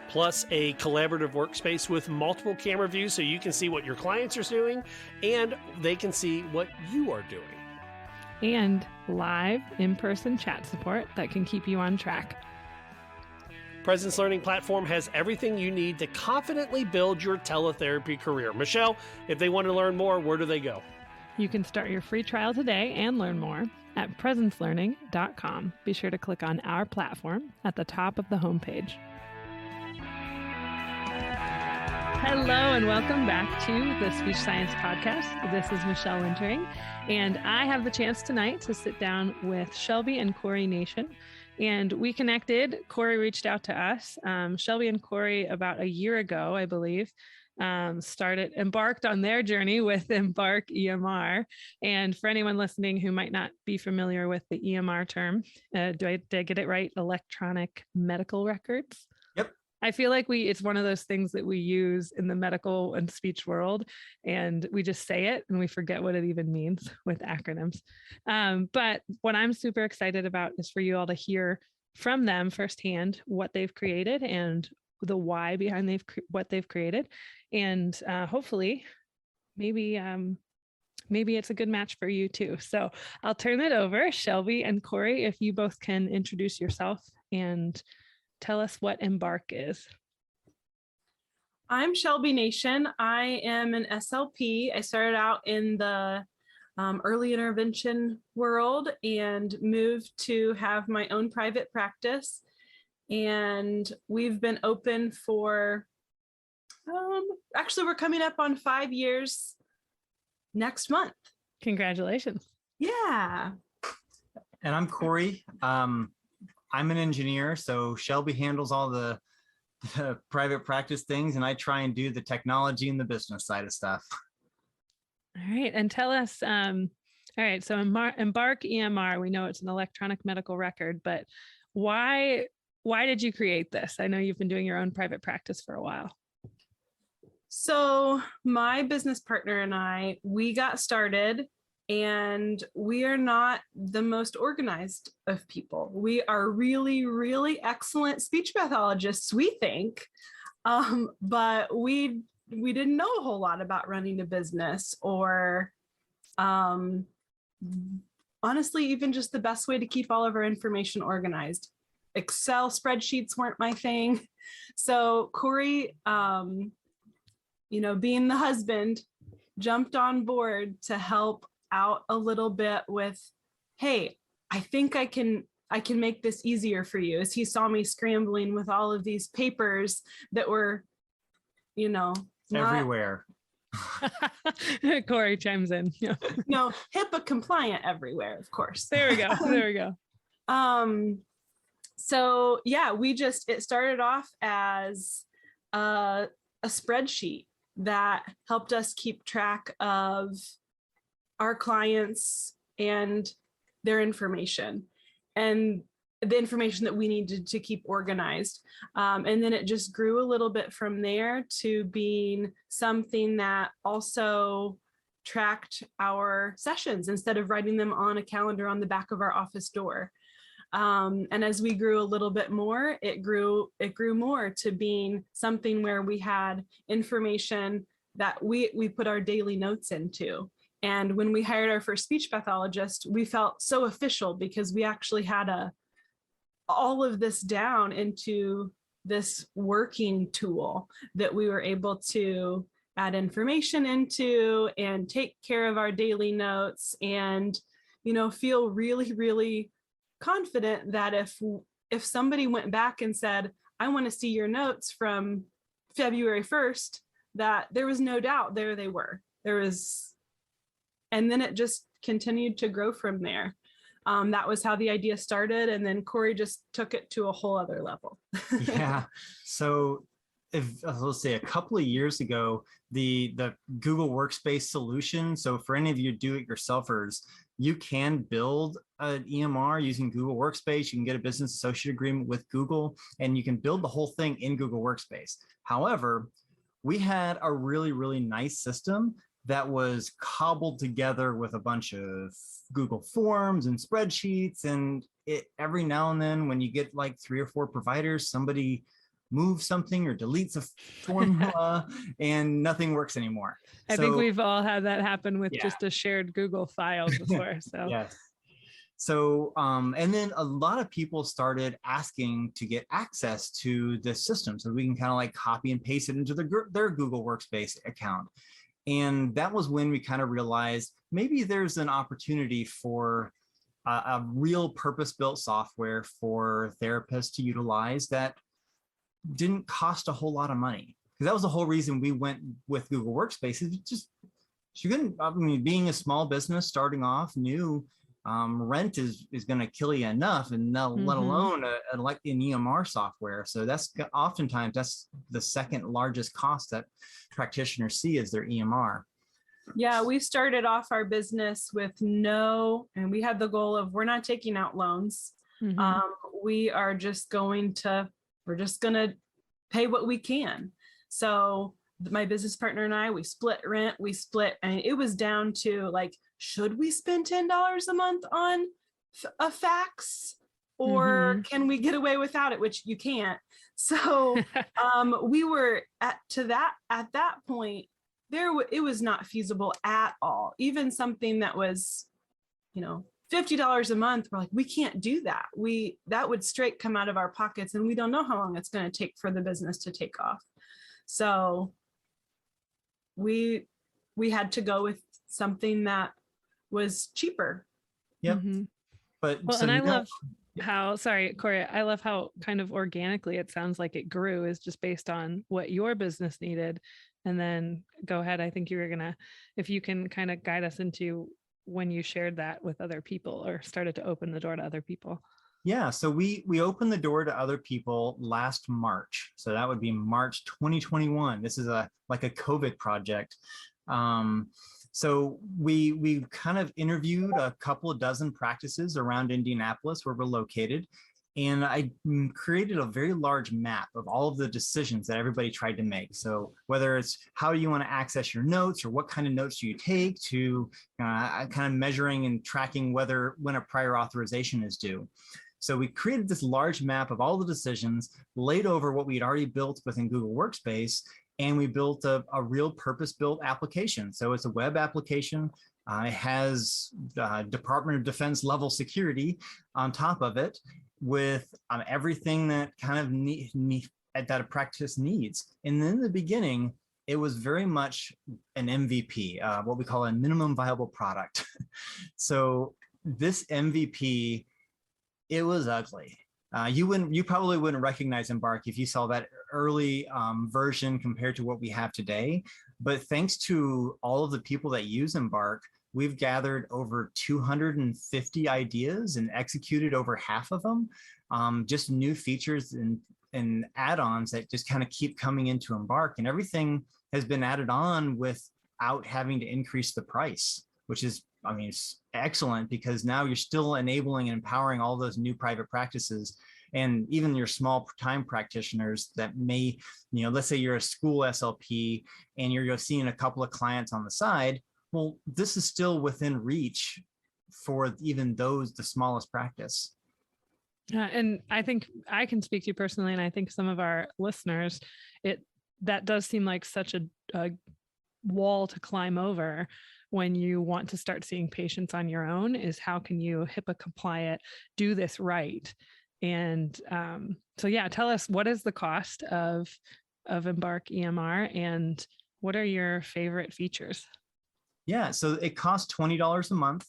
Plus a collaborative workspace with multiple camera views so you can see what your clients are doing and they can see what you are doing. And live in-person chat support that can keep you on track. Presence Learning Platform has everything you need to confidently build your teletherapy career. Michelle, if they want to learn more, where do they go? You can start your free trial today and learn more at presencelearning.com. Be sure to click on our platform at the top of the homepage. Hello and welcome back to the Speech Science Podcast. This is Michelle Wintering, and I have the chance tonight to sit down with Shelby and Corey Nation. And we connected. Corey reached out to us. Shelby and Corey, about a year ago, I believe, embarked on their journey with EmbarkEMR. And for anyone listening who might not be familiar with the EMR term, did I get it right? Electronic medical records? Yep. I feel like it's one of those things that we use in the medical and speech world, and we just say it and we forget what it even means with acronyms. But what I'm super excited about is for you all to hear from them firsthand what they've created and the why behind what they've created. And hopefully maybe it's a good match for you too. So I'll turn it over. Shelby and Corey, if you both can introduce yourself and tell us what Embark is. I'm Shelby Nation. I am an SLP. I started out in the early intervention world and moved to have my own private practice. And we've been open for, actually we're coming up on 5 years next month. Congratulations. Yeah. And I'm Corey. I'm an engineer, so Shelby handles all the private practice things, and I try and do the technology and the business side of stuff. All right. And tell us, all right, so EmbarkEMR, we know it's an electronic medical record, but why did you create this? I know you've been doing your own private practice for a while. So my business partner and I, we got started, and we are not the most organized of people. We are really, really excellent speech pathologists, we think, but we didn't know a whole lot about running a business or honestly, even just the best way to keep all of our information organized. Excel spreadsheets weren't my thing. So Corey, being the husband, jumped on board to help out a little bit with, hey, I think I can make this easier for you, as he saw me scrambling with all of these papers that were, everywhere. Corey chimes in. Yeah. No, HIPAA compliant everywhere, of course. There we go. So yeah, it started off as a spreadsheet that helped us keep track of our clients and their information and the information that we needed to keep organized. And then it just grew a little bit from there to being something that also tracked our sessions instead of writing them on a calendar on the back of our office door. And as we grew a little bit more, it grew more to being something where we had information that we put our daily notes into. And when we hired our first speech pathologist, we felt so official because we actually had all of this down into this working tool that we were able to add information into and take care of our daily notes and, feel really, really confident that if somebody went back and said, I want to see your notes from February 1st, that there was no doubt there they were. And then it just continued to grow from there. That was how the idea started. And then Corey just took it to a whole other level. Yeah. So let's say a couple of years ago, the Google Workspace solution. So for any of you do-it-yourselfers, you can build an EMR using Google Workspace. You can get a business associate agreement with Google, and you can build the whole thing in Google Workspace. However, we had a really, really nice system that was cobbled together with a bunch of Google Forms and spreadsheets. And every now and then when you get like 3 or 4 providers, somebody moves something or deletes a formula and nothing works anymore. I think we've all had that happen with just a shared Google file before. So yes. So, and then a lot of people started asking to get access to this system so we can kind of like copy and paste it into their Google Workspace account. And that was when we kind of realized maybe there's an opportunity for a real purpose-built software for therapists to utilize that didn't cost a whole lot of money. because that was the whole reason we went with Google Workspace. Is just she couldn't. I mean, being a small business starting off new, rent is going to kill you enough, and now, let alone an EMR software. So that's oftentimes that's the second largest cost that practitioners see is their EMR. Yeah, we started off our business with and we had the goal of we're not taking out loans. We're just going to pay what we can. So my business partner and I, we split rent, and it was down to like, should we spend $10 a month on a fax, or can we get away without it, which you can't. So we were at that point, it was not feasible at all. Even something that was, $50 a month, we're like, we can't do that. That would straight come out of our pockets, and we don't know how long it's going to take for the business to take off. So we had to go with something that was cheaper. Yep. But and I love how, sorry, Corey, I love how kind of organically it sounds like it grew is just based on what your business needed. And then go ahead. I think you were gonna, if you can kind of guide us into when you shared that with other people or started to open the door to other people. Yeah, so we opened the door to other people last March. So that would be March 2021. This is like a COVID project. So we kind of interviewed a couple of dozen practices around Indianapolis where we're located. And I created a very large map of all of the decisions that everybody tried to make. So whether it's how do you want to access your notes, or what kind of notes do you take, to kind of measuring and tracking when a prior authorization is due. So we created this large map of all the decisions laid over what we'd already built within Google Workspace, and we built a real purpose-built application. So it's a web application. It has Department of Defense level security on top of it, with everything that kind of that a practice needs. And then in the beginning, it was very much an MVP, what we call a minimum viable product. So this MVP, it was ugly. You probably wouldn't recognize Embark if you saw that early version compared to what we have today. But thanks to all of the people that use Embark, we've gathered over 250 ideas and executed over half of them. Just new features and add-ons that just kind of keep coming into Embark, and everything has been added on without having to increase the price, which is, it's excellent, because now you're still enabling and empowering all those new private practices, and even your small time practitioners that may, let's say you're a school SLP and you're seeing a couple of clients on the side. Well, this is still within reach for even the smallest practice. And I think I can speak to you personally, and I think some of our listeners, that does seem like such a wall to climb over when you want to start seeing patients on your own, is how can you HIPAA compliant do this right? And so yeah, tell us, what is the cost of EmbarkEMR, and what are your favorite features? Yeah, so it costs $20 a month.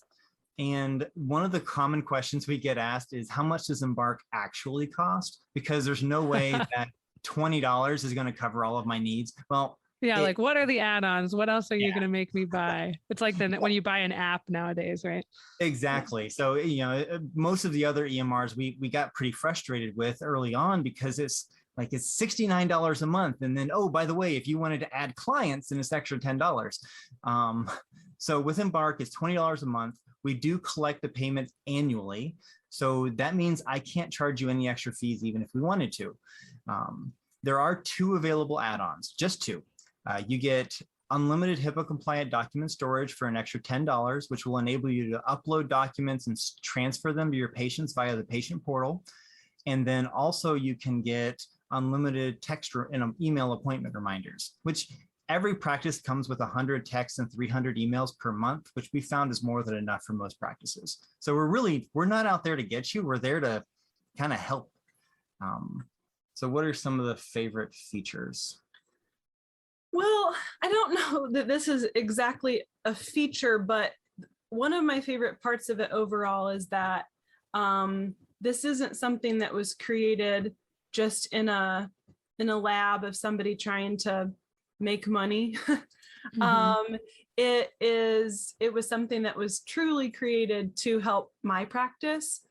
And one of the common questions we get asked is, how much does Embark actually cost? Because there's no way that $20 is going to cover all of my needs. Well, yeah, like what are the add-ons? What else are you going to make me buy? It's like when you buy an app nowadays, right? Exactly. So, most of the other EMRs we got pretty frustrated with early on, because it's $69 a month. And then, oh, by the way, if you wanted to add clients, then it's extra $10. So with Embark, it's $20 a month. We do collect the payment annually. So that means I can't charge you any extra fees, even if we wanted to. There are 2 available add-ons, just 2. You get unlimited HIPAA compliant document storage for an extra $10, which will enable you to upload documents and transfer them to your patients via the patient portal. And then also you can get unlimited text and email appointment reminders, which every practice comes with 100 texts and 300 emails per month, which we found is more than enough for most practices. So we're not out there to get you, we're there to kind of help. So what are some of the favorite features? Well, I don't know that this is exactly a feature, but one of my favorite parts of it overall is that this isn't something that was created just in a in a lab of somebody trying to make money. It was something that was truly created to help my practice.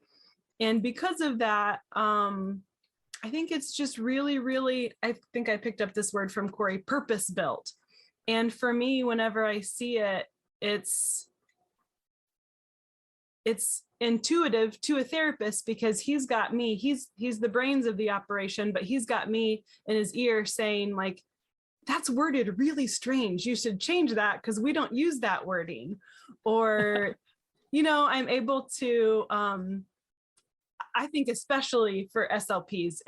And because of that, I think it's just really, really, I think I picked up this word from Corey, purpose built. And for me, whenever I see it, it's intuitive to a therapist because he's got me, he's the brains of the operation, but he's got me in his ear saying like, that's worded really strange. You should change that because we don't use that wording. Or, I'm able to, I think especially for SLPs,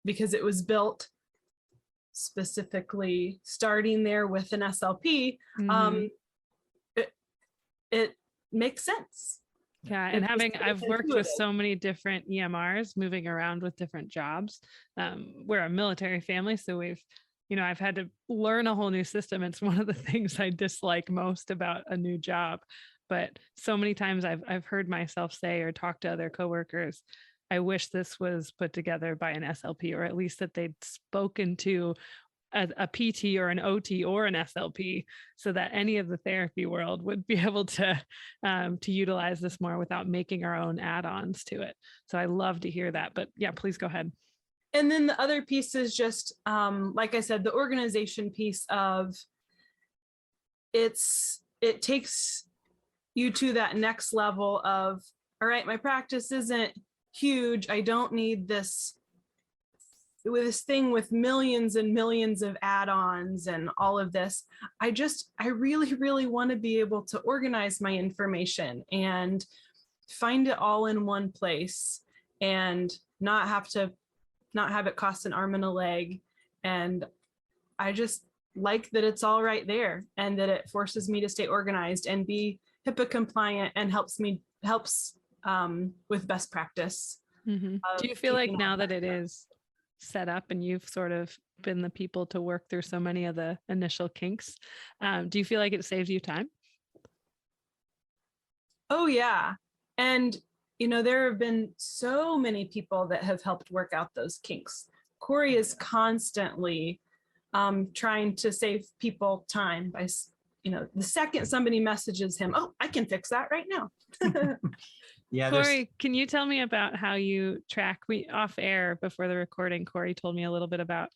because it was built specifically starting there with an SLP, it makes sense. Yeah, and I've worked with so many different EMRs moving around with different jobs. We're a military family, so I've had to learn a whole new system. It's one of the things I dislike most about a new job. But so many times I've heard myself say or talk to other coworkers, I wish this was put together by an SLP, or at least that they'd spoken to a PT or an OT or an SLP, so that any of the therapy world would be able to utilize this more without making our own add-ons to it. So I love to hear that. But yeah, please go ahead. And then the other piece is just, like I said, the organization piece of it takes you to that next level of, all right, my practice isn't huge. I don't need this thing with millions and millions of add-ons and all of this. I really, really want to be able to organize my information and find it all in one place and not have it cost an arm and a leg. And I just like that it's all right there and that it forces me to stay organized and be HIPAA compliant and helps with best practice. Do you feel like now that it is set up and you've sort of been the people to work through so many of the initial kinks, do you feel like it saves you time? Oh yeah. And there have been so many people that have helped work out those kinks. Corey is constantly trying to save people time by, the second somebody messages him, oh, I can fix that right now. Yeah, Corey, can you tell me about how you track? Off air before the recording, Corey told me a little bit about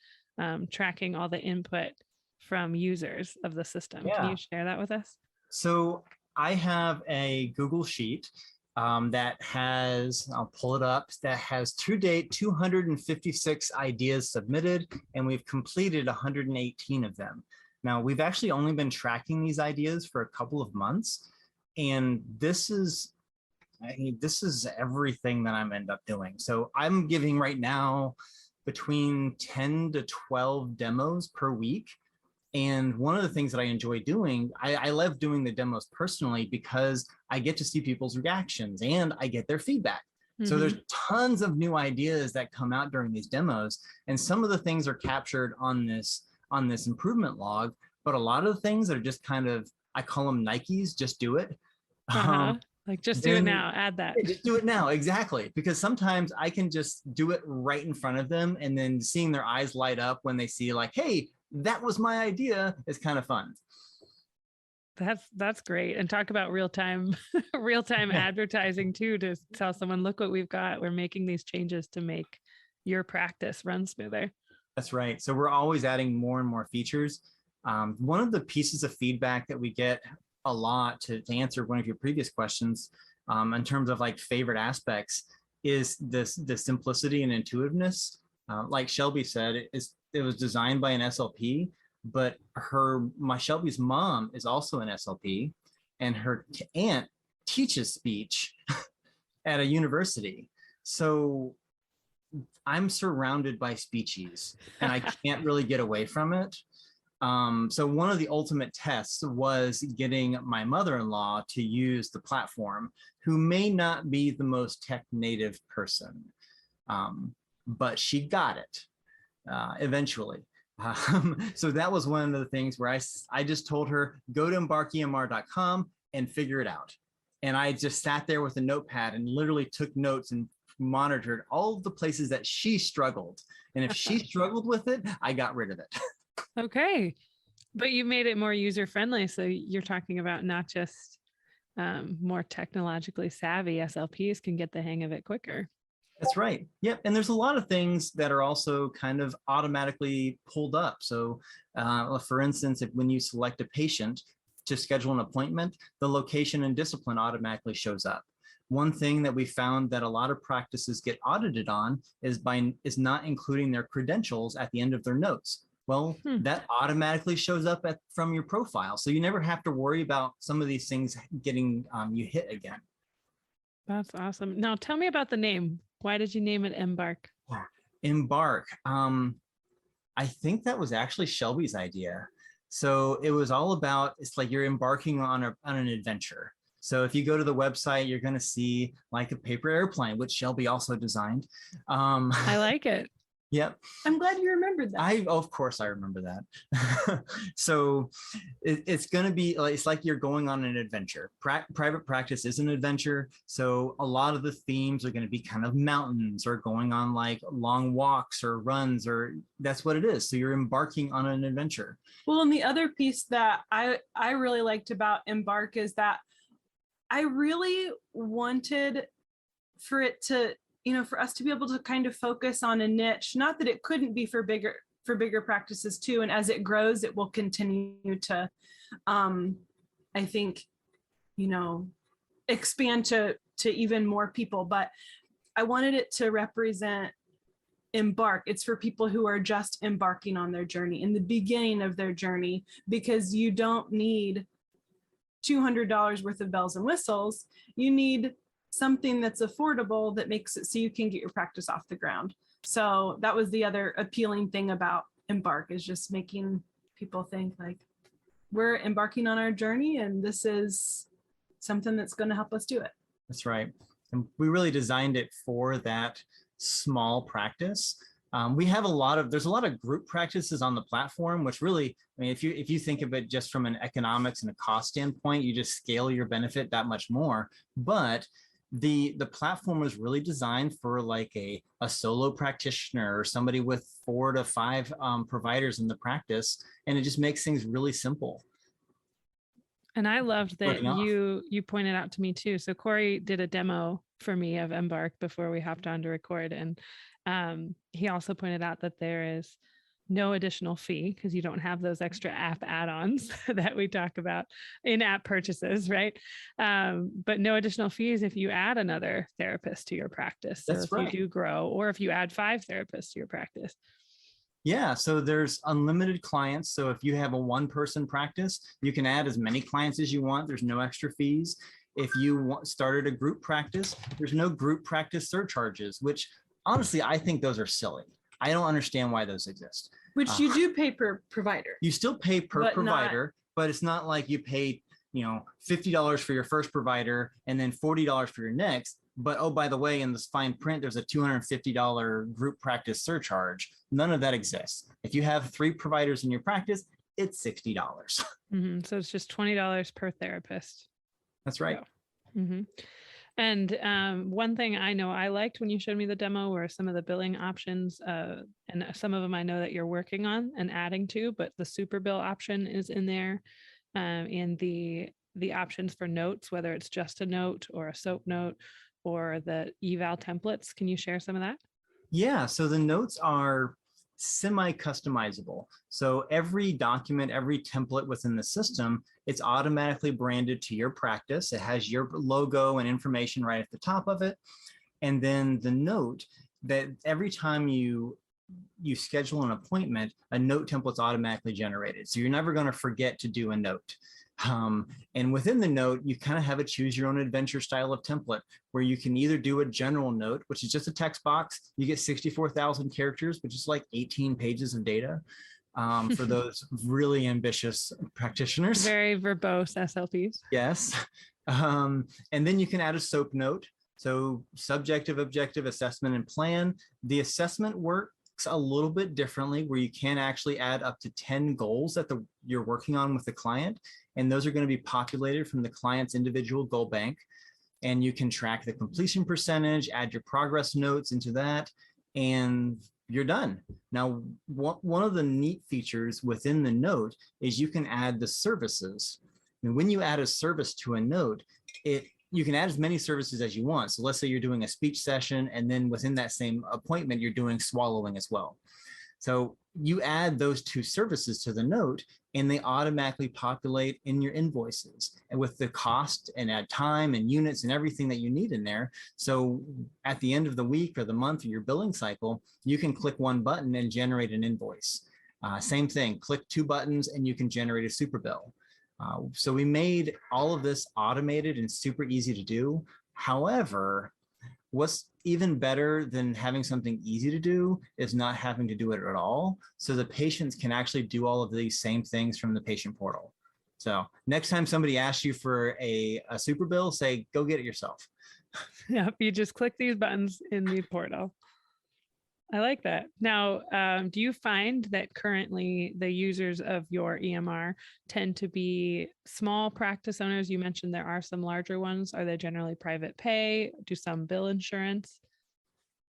tracking all the input from users of the system. Yeah. Can you share that with us? So I have a Google Sheet that has, I'll pull it up, that has to date 256 ideas submitted, and we've completed 118 of them. Now, we've actually only been tracking these ideas for a couple of months, and this is everything that I'm end up doing. So I'm giving right now between 10 to 12 demos per week. And one of the things that I enjoy doing, I love doing the demos personally because I get to see people's reactions and I get their feedback. So there's tons of new ideas that come out during these demos. And some of the things are captured on this improvement log, but a lot of the things that are just kind of, I call them Nikes, just do it. Like just do it now, add that. Yeah, just do it now, exactly. Because sometimes I can just do it right in front of them and then seeing their eyes light up when they see like, hey, that was my idea is kind of fun. That's great. And talk about real-time advertising too, to tell someone, look what we've got. We're making these changes to make your practice run smoother. That's right. So we're always adding more and more features. One of the pieces of feedback that we get a lot to answer one of your previous questions in terms of like favorite aspects is the simplicity and intuitiveness. Like Shelby said, it was designed by an SLP, but Shelby's mom is also an SLP, and her aunt teaches speech at a university. So I'm surrounded by speechies and I can't really get away from it. So one of the ultimate tests was getting my mother-in-law to use the platform, who may not be the most tech native person, but she got it eventually. So that was one of the things where I just told her, go to EmbarkEMR.com and figure it out. And I just sat there with a notepad and literally took notes and monitored all of the places that she struggled. And if she struggled with it, I got rid of it. Okay. But you made it more user-friendly. So you're talking about not just more technologically savvy SLPs can get the hang of it quicker. That's right. Yep. And there's a lot of things that are also kind of automatically pulled up. So for instance, if when you select a patient to schedule an appointment, the location and discipline automatically shows up. One thing that we found that a lot of practices get audited on is not including their credentials at the end of their notes. Well, that automatically shows up from your profile. So you never have to worry about some of these things getting you hit again. That's awesome. Now tell me about the name. Why did you name it Embark? Embark. I think that was actually Shelby's idea. So it was all about, it's like you're embarking on an adventure. So if you go to the website, you're going to see like a paper airplane, which Shelby also designed. I like it. Yep. I'm glad you remembered that. Of course I remember that. So it's going to be, it's like you're going on an adventure. Private practice is an adventure. So a lot of the themes are going to be kind of mountains or going on like long walks or runs, or that's what it is. So you're embarking on an adventure. Well, and the other piece that I really liked about Embark is that I really wanted for it to, for us to be able to kind of focus on a niche, not that it couldn't be for bigger practices too. And as it grows, it will continue to, I think, expand to even more people. But I wanted it to represent Embark. It's for people who are just embarking on their journey, in the beginning of their journey, because you don't need $200 worth of bells and whistles. You need something that's affordable that makes it so you can get your practice off the ground. So that was the other appealing thing about Embark, is just making people think like, we're embarking on our journey and this is something that's going to help us do it. That's right. And we really designed it for that small practice. There's a lot of group practices on the platform, which really, if you think of it just from an economics and a cost standpoint, you just scale your benefit that much more. But the platform was really designed for like a solo practitioner or somebody with 4 to 5 providers in the practice, and it just makes things really simple. And I loved that you pointed out to me too. So Corey did a demo for me of Embark before we hopped on to record, and he also pointed out that there is no additional fee because you don't have those extra app add-ons that we talk about in-app purchases, right? But no additional fees if you add another therapist to your practice. So if you do grow, or if you add 5 therapists to your practice. Yeah, so there's unlimited clients. So if you have a 1-person practice, you can add as many clients as you want. There's no extra fees. If you started a group practice, there's no group practice surcharges, which honestly, I think those are silly. I don't understand why those exist. Which you do pay per provider. You still pay per provider, but it's not like you pay, $50 for your first provider and then $40 for your next. But oh, by the way, in this fine print, there's a $250 group practice surcharge. None of that exists. If you have 3 providers in your practice, it's $60. Mm-hmm. So it's just $20 per therapist. That's right. So, mm-hmm. And one thing I know I liked when you showed me the demo were some of the billing options, and some of them I know that you're working on and adding to, but the super bill option is in there, and the options for notes, whether it's just a note or a SOAP note or the eval templates. Can you share some of that? Yeah, so the notes are semi-customizable. So every document, every template within the system, it's automatically branded to your practice. It has your logo and information right at the top of it. And then the note, that every time you schedule an appointment, a note template's automatically generated. So you're never going to forget to do a note. And within the note, you kind of have a choose your own adventure style of template where you can either do a general note, which is just a text box. You get 64,000 characters, which is like 18 pages of data for those really ambitious practitioners. Very verbose SLPs. Yes. And then you can add a SOAP note. So subjective, objective, assessment, and plan. The assessment works a little bit differently, where you can actually add up to 10 goals that you're working on with the client. And those are going to be populated from the client's individual goal bank. and you can track the completion percentage, add your progress notes into that, and you're done. Now, one of the neat features within the note is you can add the services. And when you add a service to a note, you can add as many services as you want. So let's say you're doing a speech session, and then within that same appointment, you're doing swallowing as well. So you add those two services to the note, and they automatically populate in your invoices and with the cost and add time and units and everything that you need in there. So at the end of the week or the month or your billing cycle, you can click one button and generate an invoice. Same thing, click two buttons and you can generate a super bill. So we made all of this automated and super easy to do. However, what's even better than having something easy to do is not having to do it at all. So the patients can actually do all of these same things from the patient portal. So next time somebody asks you for a super bill, say, go get it yourself. Yep, you just click these buttons in the portal. I like that. Now, do you find that currently the users of your EMR tend to be small practice owners? You mentioned there are some larger ones. Are they generally private pay? Do some bill insurance?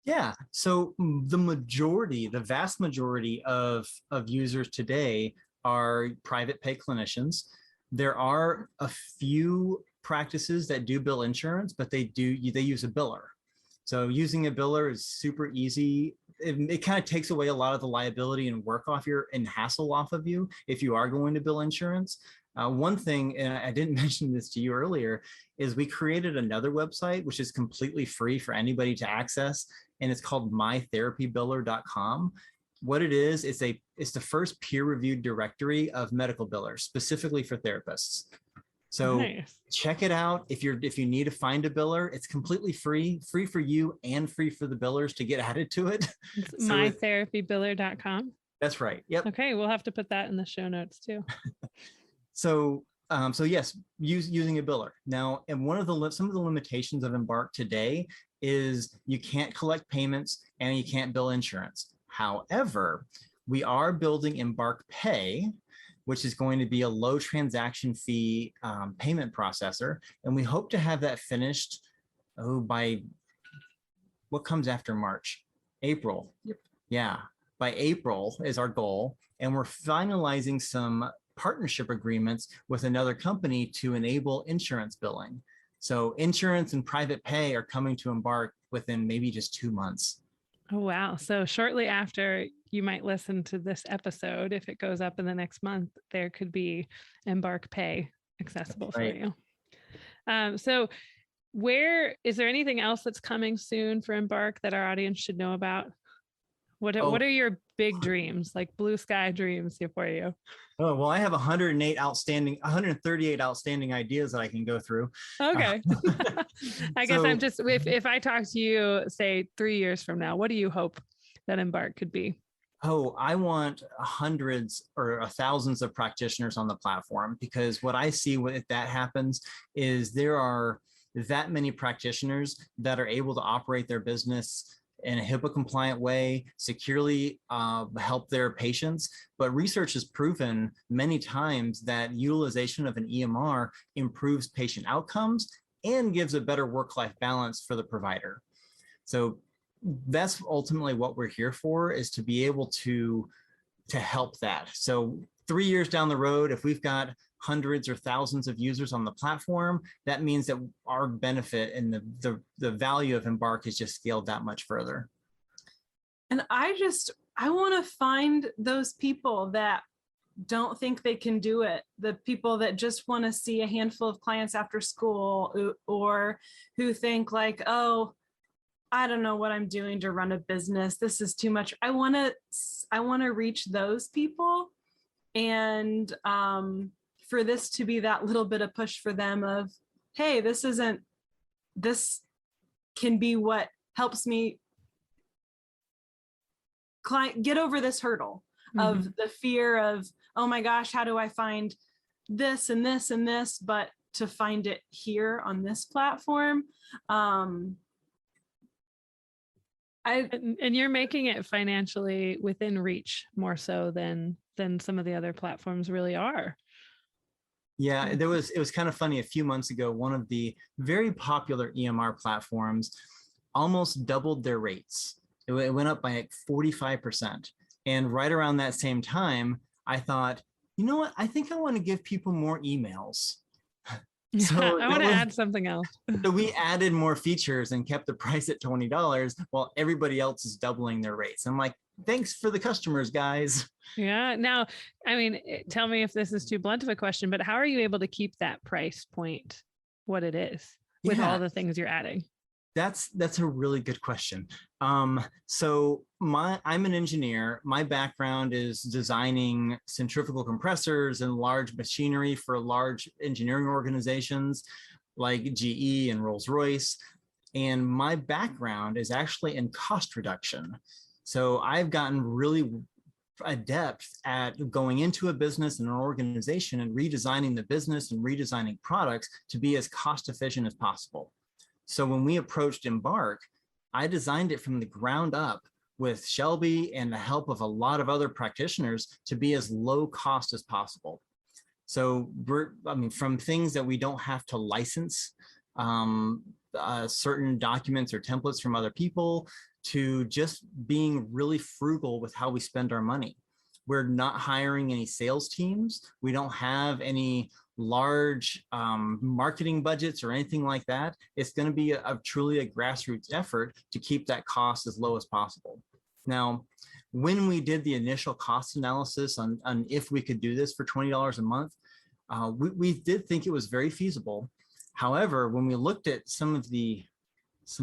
Yeah, so the vast majority of users today are private pay clinicians. There are a few practices that do bill insurance, but they use a biller. So using a biller is super easy. It kind of takes away a lot of the liability and work and hassle off of you if you are going to bill insurance. One thing, and I didn't mention this to you earlier, is we created another website, which is completely free for anybody to access, and it's called mytherapybiller.com. What it is, it's the first peer-reviewed directory of medical billers, specifically for therapists. So nice. Check it out. If you need to find a biller, it's completely free for you and free for the billers to get added to it. It's mytherapybiller.com. That's right. Yep. Okay, we'll have to put that in the show notes too. So yes, using a biller. Now, and some of the limitations of Embark today is you can't collect payments and you can't bill insurance. However, we are building Embark Pay, which is going to be a low transaction fee payment processor. And we hope to have that finished by what comes after March? April. Yep. Yeah, by April is our goal. And we're finalizing some partnership agreements with another company to enable insurance billing. So insurance and private pay are coming to Embark within maybe just 2 months. Oh, wow. So shortly after you might listen to this episode, if it goes up in the next month, there could be Embark Pay accessible for you. So is there anything else that's coming soon for Embark that our audience should know about? What are your big dreams, like blue sky dreams here for you? Oh, well, I have 138 outstanding ideas that I can go through. Okay. I guess I'm just, if I talk to you, say 3 years from now, what do you hope that Embark could be? Oh, I want hundreds or thousands of practitioners on the platform, because what I see if that happens is there are that many practitioners that are able to operate their business in a HIPAA compliant way, securely help their patients. But research has proven many times that utilization of an EMR improves patient outcomes and gives a better work-life balance for the provider. So that's ultimately what we're here for, is to be able to help that. So 3 years down the road, if we've got hundreds or thousands of users on the platform, that means that our benefit and the value of Embark is just scaled that much further. And I want to find those people that don't think they can do it, the people that just want to see a handful of clients after school, or who think like, oh, I don't know what I'm doing to run a business. This is too much. I want to reach those people, and for this to be that little bit of push for them of, hey, this can be what helps me get over this hurdle of the fear of, oh my gosh, how do I find this and this and this, but to find it here on this platform. And you're making it financially within reach more so than some of the other platforms really are. Yeah, it was kind of funny. A few months ago, one of the very popular EMR platforms almost doubled their rates. It went up by like 45%. And right around that same time, I thought, you know what? I think I want to give people more emails. So I want to add something else. So we added more features and kept the price at $20 while everybody else is doubling their rates. I'm like, thanks for the customers, guys. Yeah. Now, I mean, tell me if this is too blunt of a question, but how are you able to keep that price point what it is with all the things you're adding? That's a really good question. So I'm an engineer. My background is designing centrifugal compressors and large machinery for large engineering organizations like GE and Rolls-Royce. And my background is actually in cost reduction. So I've gotten really adept at going into a business and an organization and redesigning the business and redesigning products to be as cost efficient as possible. So when we approached Embark, I designed it from the ground up with Shelby and the help of a lot of other practitioners to be as low cost as possible. So from things that we don't have to license certain documents or templates from other people to just being really frugal with how we spend our money. We're not hiring any sales teams. We don't have any large marketing budgets or anything like that. It's going to be truly a grassroots effort to keep that cost as low as possible. Now, when we did the initial cost analysis on if we could do this for $20 a month, we did think it was very feasible. However, when we looked at some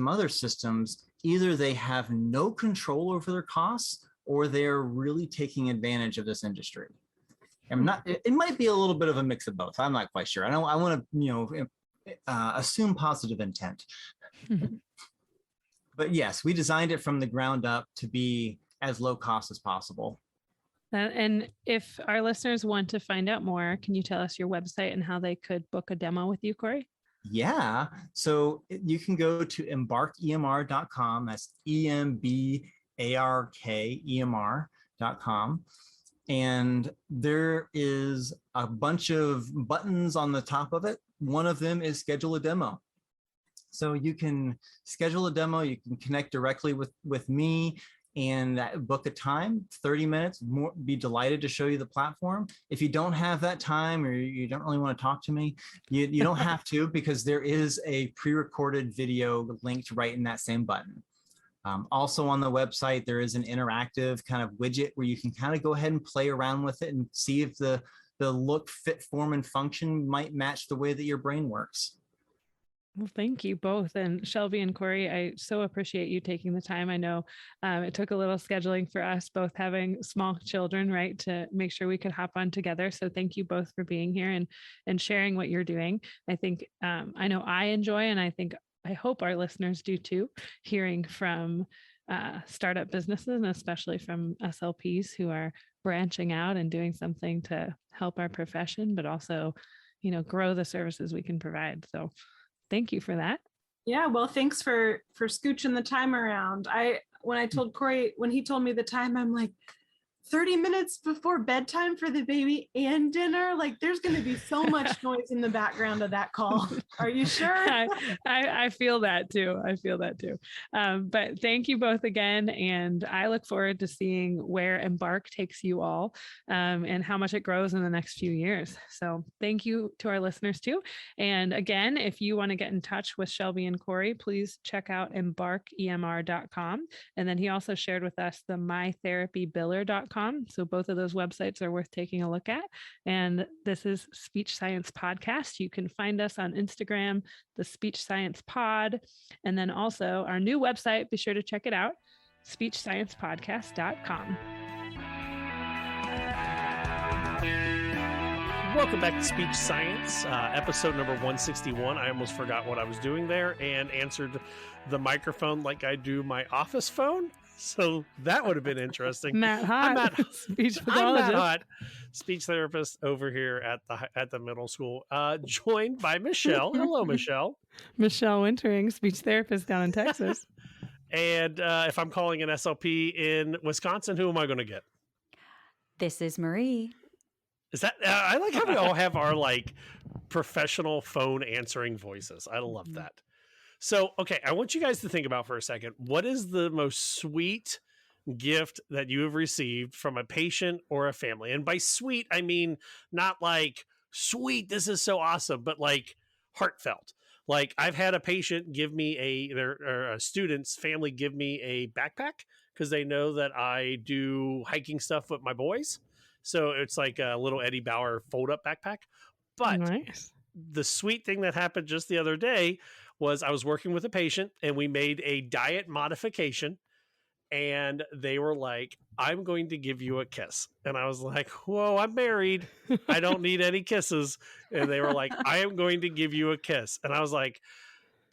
other systems, either they have no control over their costs or they're really taking advantage of this industry. It might be a little bit of a mix of both. I'm not quite sure. I want to, assume positive intent. But yes, we designed it from the ground up to be as low cost as possible. And if our listeners want to find out more, can you tell us your website and how they could book a demo with you, Corey? Yeah. So you can go to EmbarkEMR.com. That's EmbarkEMR.com. And there is a bunch of buttons on the top of it. One of them is schedule a demo. So you can schedule a demo. You can connect directly with me and book a time, 30 minutes, be delighted to show you the platform. If you don't have that time or you don't really want to talk to me, you don't have to, because there is a pre-recorded video linked right in that same button. Also on the website, there is an interactive kind of widget where you can kind of go ahead and play around with it and see if the look, fit, form, and function might match the way that your brain works. Well, thank you both. And Shelby and Corey, I so appreciate you taking the time. I know it took a little scheduling for us, both having small children, right, to make sure we could hop on together. So thank you both for being here and sharing what you're doing. I think, I know I enjoy, and I hope our listeners do too, hearing from startup businesses, and especially from SLPs who are branching out and doing something to help our profession, but also, grow the services we can provide. So thank you for that. Yeah, well, thanks for scooching the time around. When I told Corey, when he told me the time, I'm like, 30 minutes before bedtime for the baby and dinner? Like, there's going to be so much noise in the background of that call. Are you sure? I feel that too. But thank you both again. And I look forward to seeing where Embark takes you all and how much it grows in the next few years. So thank you to our listeners too. And again, if you want to get in touch with Shelby and Corey, please check out EmbarkEMR.com. And then he also shared with us the mytherapybiller.com. So both of those websites are worth taking a look at. And this is Speech Science Podcast. You can find us on Instagram, the Speech Science Pod, and then also our new website. Be sure to check it out, speechsciencepodcast.com. Welcome back to Speech Science, episode number 161. I almost forgot what I was doing there and answered the microphone like I do my office phone. So that would have been interesting. Matt Hott, speech pathologist. I'm Matt Hott, speech therapist over here at the middle school, joined by Michelle. Hello, Michelle. Michelle Wintering, speech therapist down in Texas. And if I'm calling an SLP in Wisconsin, who am I going to get? This is Marie. Is that I like how we all have our like professional phone answering voices. I love that. So, okay, I want you guys to think about for a second, what is the most sweet gift that you have received from a patient or a family? And by sweet, I mean not like sweet, this is so awesome, but like heartfelt. Like I've had a patient give me a student's family give me a backpack because they know that I do hiking stuff with my boys. So it's like a little Eddie Bauer fold up backpack. But nice. The sweet thing that happened just the other day was I was working with a patient and we made a diet modification. And they were like, I'm going to give you a kiss. And I was like, whoa, I'm married. I don't need any kisses. And they were like, I am going to give you a kiss. And I was like,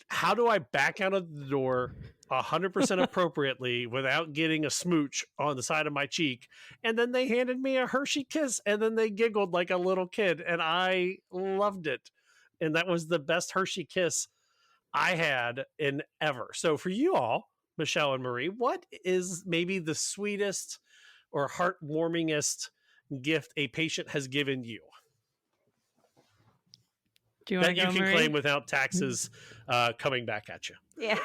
how do I back out of the door 100% appropriately without getting a smooch on the side of my cheek? And then they handed me a Hershey kiss and then they giggled like a little kid. And I loved it. And that was the best Hershey kiss I had in ever. So for you all, Michelle and Marie, what is maybe the sweetest or heartwarmingest gift a patient has given you? Do you that you go, can Marie? claim without taxes coming back at you? Yeah.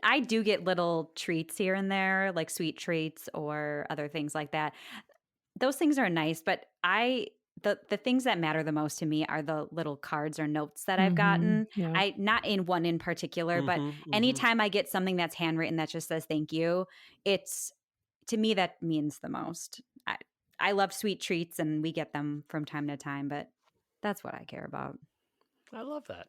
I do get little treats here and there, like sweet treats or other things like that. Those things are nice, but the things that matter the most to me are the little cards or notes that I've gotten. Yeah. I not in one in particular, but anytime I get something that's handwritten that just says thank you, it's to me that means the most. I love sweet treats and we get them from time to time, but that's what I care about. I love that.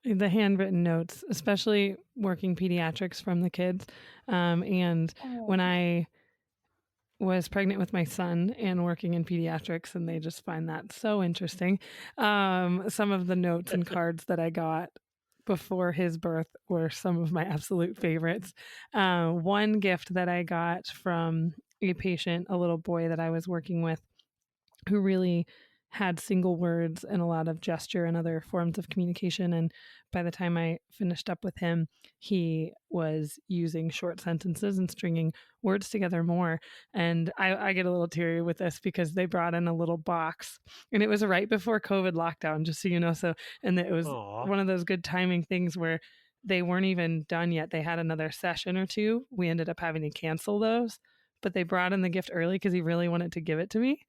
The handwritten notes, especially working pediatrics from the kids. And when I was pregnant with my son and working in pediatrics, and they just find that so interesting. Some of the notes and cards that I got before his birth were some of my absolute favorites. One gift that I got from a patient, a little boy that I was working with, who really had single words and a lot of gesture and other forms of communication. And by the time I finished up with him, he was using short sentences and stringing words together more. And I get a little teary with this because they brought in a little box and it was right before COVID lockdown, just so you know. So, and it was one of those good timing things where they weren't even done yet. They had another session or two. We ended up having to cancel those, but they brought in the gift early because he really wanted to give it to me.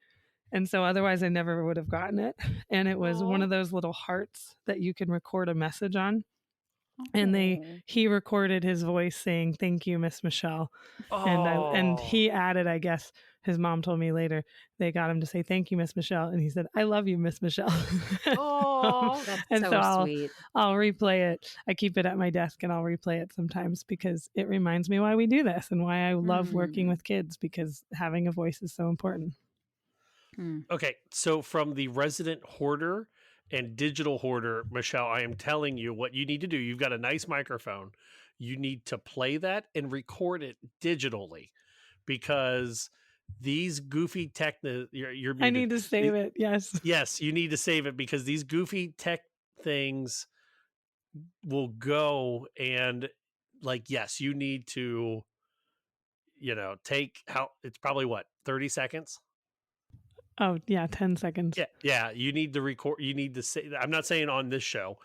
And so otherwise I never would have gotten it. And it was one of those little hearts that you can record a message on. And he recorded his voice saying, "Thank you, Miss Michelle." And he added, I guess his mom told me later, they got him to say, "Thank you, Miss Michelle." And he said, "I love you, Miss Michelle." Oh, that's and so sweet. I'll replay it. I keep it at my desk and I'll replay it sometimes because it reminds me why we do this and why I love working with kids, because having a voice is so important. Okay, so from the resident hoarder and digital hoarder, Michelle, I am telling you what you need to do. You've got a nice microphone. You need to play that and record it digitally, because these goofy tech, you're I need to save it. Yes. Yes, you need to save it because these goofy tech things will go and yes, you need to, take it's probably 30 seconds. Oh, yeah, 10 seconds. Yeah. You need to record. You need to say, I'm not saying on this show.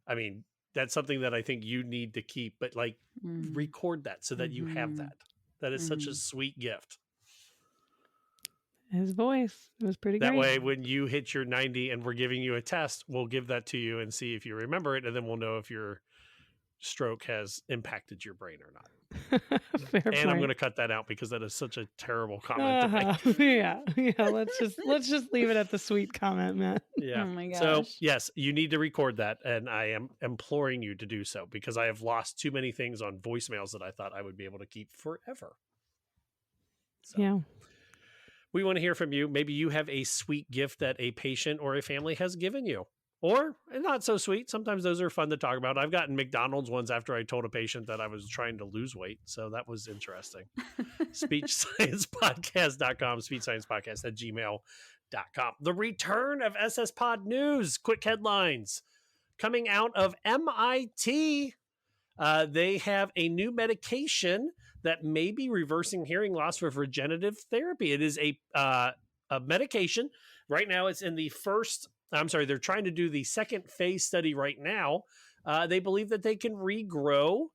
I mean, that's something that I think you need to keep, but record that so that you have that. That is such a sweet gift. His voice was pretty great. That way, when you hit your 90 and we're giving you a test, we'll give that to you and see if you remember it. And then we'll know if your stroke has impacted your brain or not. Fair and point. I'm going to cut that out because that is such a terrible comment to make. Yeah. Let's just leave it at the sweet comment, Matt. Yeah. Oh my gosh. So yes, you need to record that, and I am imploring you to do so because I have lost too many things on voicemails that I thought I would be able to keep forever. So, yeah. We want to hear from you. Maybe you have a sweet gift that a patient or a family has given you. Or not so sweet. Sometimes those are fun to talk about. I've gotten McDonald's ones after I told a patient that I was trying to lose weight. So that was interesting. SpeechSciencePodcast.com, SpeechSciencePodcast@gmail.com. The return of SSPOD news. Quick headlines. Coming out of MIT, they have a new medication that may be reversing hearing loss with regenerative therapy. It is a medication. Right now it's in the they're trying to do the second phase study right now. They believe that they can regrow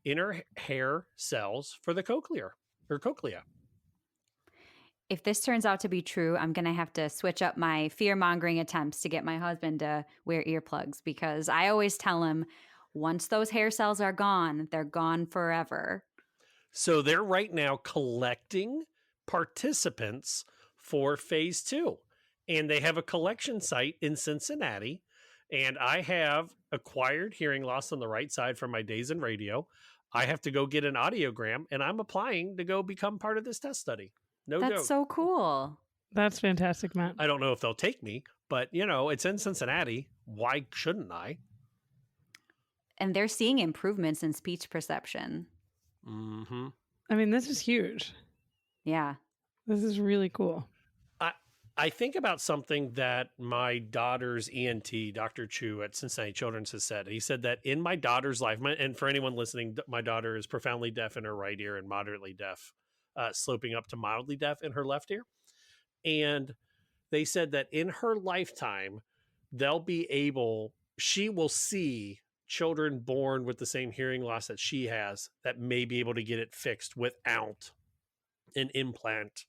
inner hair cells for the cochlea. If this turns out to be true, I'm going to have to switch up my fear-mongering attempts to get my husband to wear earplugs, because I always tell him once those hair cells are gone, they're gone forever. So they're right now collecting participants for phase 2. And they have a collection site in Cincinnati. And I have acquired hearing loss on the right side from my days in radio. I have to go get an audiogram, and I'm applying to go become part of this test study. No joke. That's so cool. That's fantastic, Matt. I don't know if they'll take me, but it's in Cincinnati. Why shouldn't I? And they're seeing improvements in speech perception. Mm-hmm. I mean, this is huge. Yeah. This is really cool. I think about something that my daughter's ENT, Dr. Chu at Cincinnati Children's, has said. He said that in my daughter's life, and for anyone listening, my daughter is profoundly deaf in her right ear and moderately deaf, sloping up to mildly deaf in her left ear. And they said that in her lifetime, she will see children born with the same hearing loss that she has that may be able to get it fixed without an implant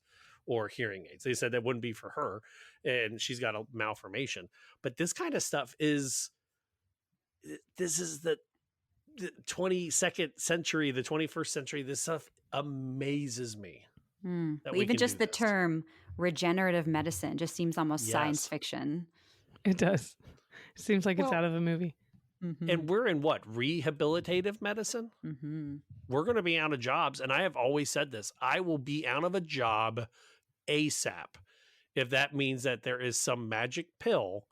or hearing aids. They said that wouldn't be for her, and she's got a malformation. But this kind of stuff this is the 22nd century, the 21st century. This stuff amazes me. Even just the term regenerative medicine just seems almost science fiction. It does. It seems like it's out of a movie. Mm-hmm. And we're in what? Rehabilitative medicine? Mm-hmm. We're going to be out of jobs. And I have always said this. I will be out of a job ASAP if that means that there is some magic pill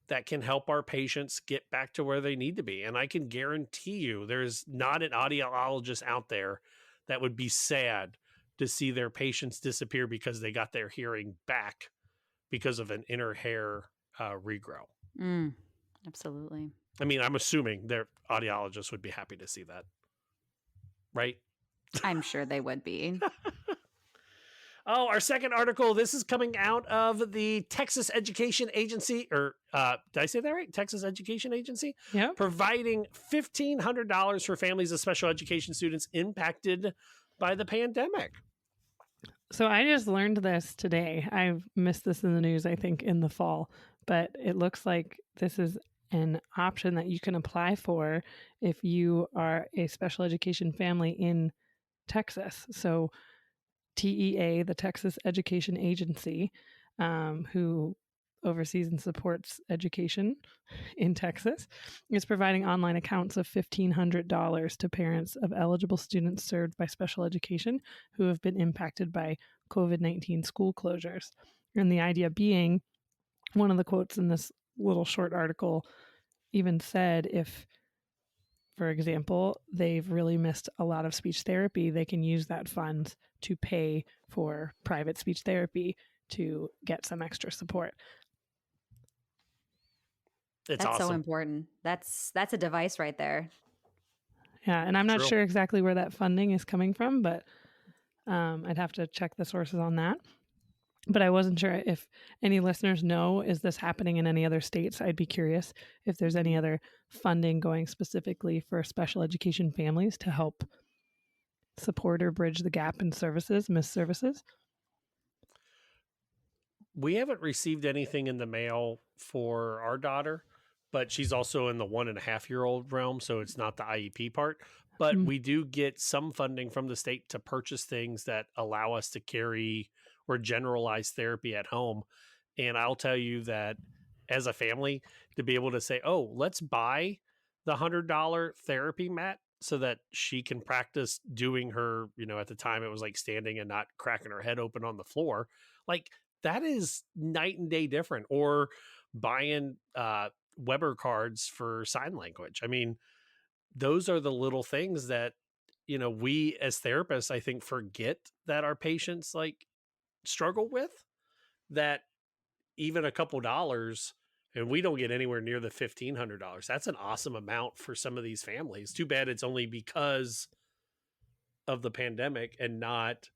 that can help our patients get back to where they need to be. And I can guarantee you there's not an audiologist out there that would be sad to see their patients disappear because they got their hearing back because of an inner hair regrow. Absolutely. I mean, I'm assuming their audiologists would be happy to see that, right? I'm sure they would be. Oh, our second article. This is coming out of the Texas Education Agency, or did I say that right? Texas Education Agency? Yeah. Providing $1,500 for families of special education students impacted by the pandemic. So I just learned this today. I've missed this in the news, I think, in the fall, but it looks like this is an option that you can apply for if you are a special education family in Texas. So TEA, the Texas Education Agency, who oversees and supports education in Texas, is providing online accounts of $1,500 to parents of eligible students served by special education who have been impacted by COVID-19 school closures. And the idea being, one of the quotes in this little short article even said, if, for example, they've really missed a lot of speech therapy, they can use that fund to pay for private speech therapy to get some extra support. That's awesome. So important. That's a device right there. Yeah, and I'm not sure exactly where that funding is coming from, but I'd have to check the sources on that. But I wasn't sure if any listeners know, is this happening in any other states? I'd be curious if there's any other funding going specifically for special education families to help support or bridge the gap in missed services. We haven't received anything in the mail for our daughter, but she's also in the 1.5-year-old realm, so it's not the IEP part. But we do get some funding from the state to purchase things that allow us to carry or generalized therapy at home. And I'll tell you that as a family, to be able to say, oh, let's buy the $100 therapy mat so that she can practice doing her, at the time it was like standing and not cracking her head open on the floor. Like, that is night and day different. Or buying Weber cards for sign language. I mean, those are the little things that, we as therapists, I think, forget that our patients struggle with, that even a couple dollars, and we don't get anywhere near the $1,500. That's an awesome amount for some of these families. Too bad it's only because of the pandemic and not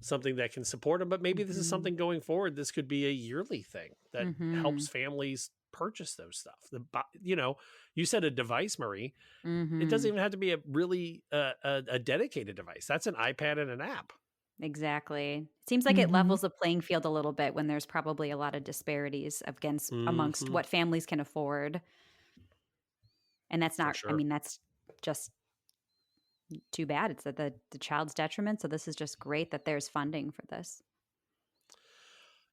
something that can support them. But maybe this is something going forward. This could be a yearly thing that helps families purchase those stuff. You said a device, Marie. It doesn't even have to be a really a dedicated device. That's an iPad and an app. Exactly. It seems like it levels the playing field a little bit when there's probably a lot of disparities amongst what families can afford. And that's not, I mean, that's just too bad. It's at the child's detriment. So this is just great that there's funding for this.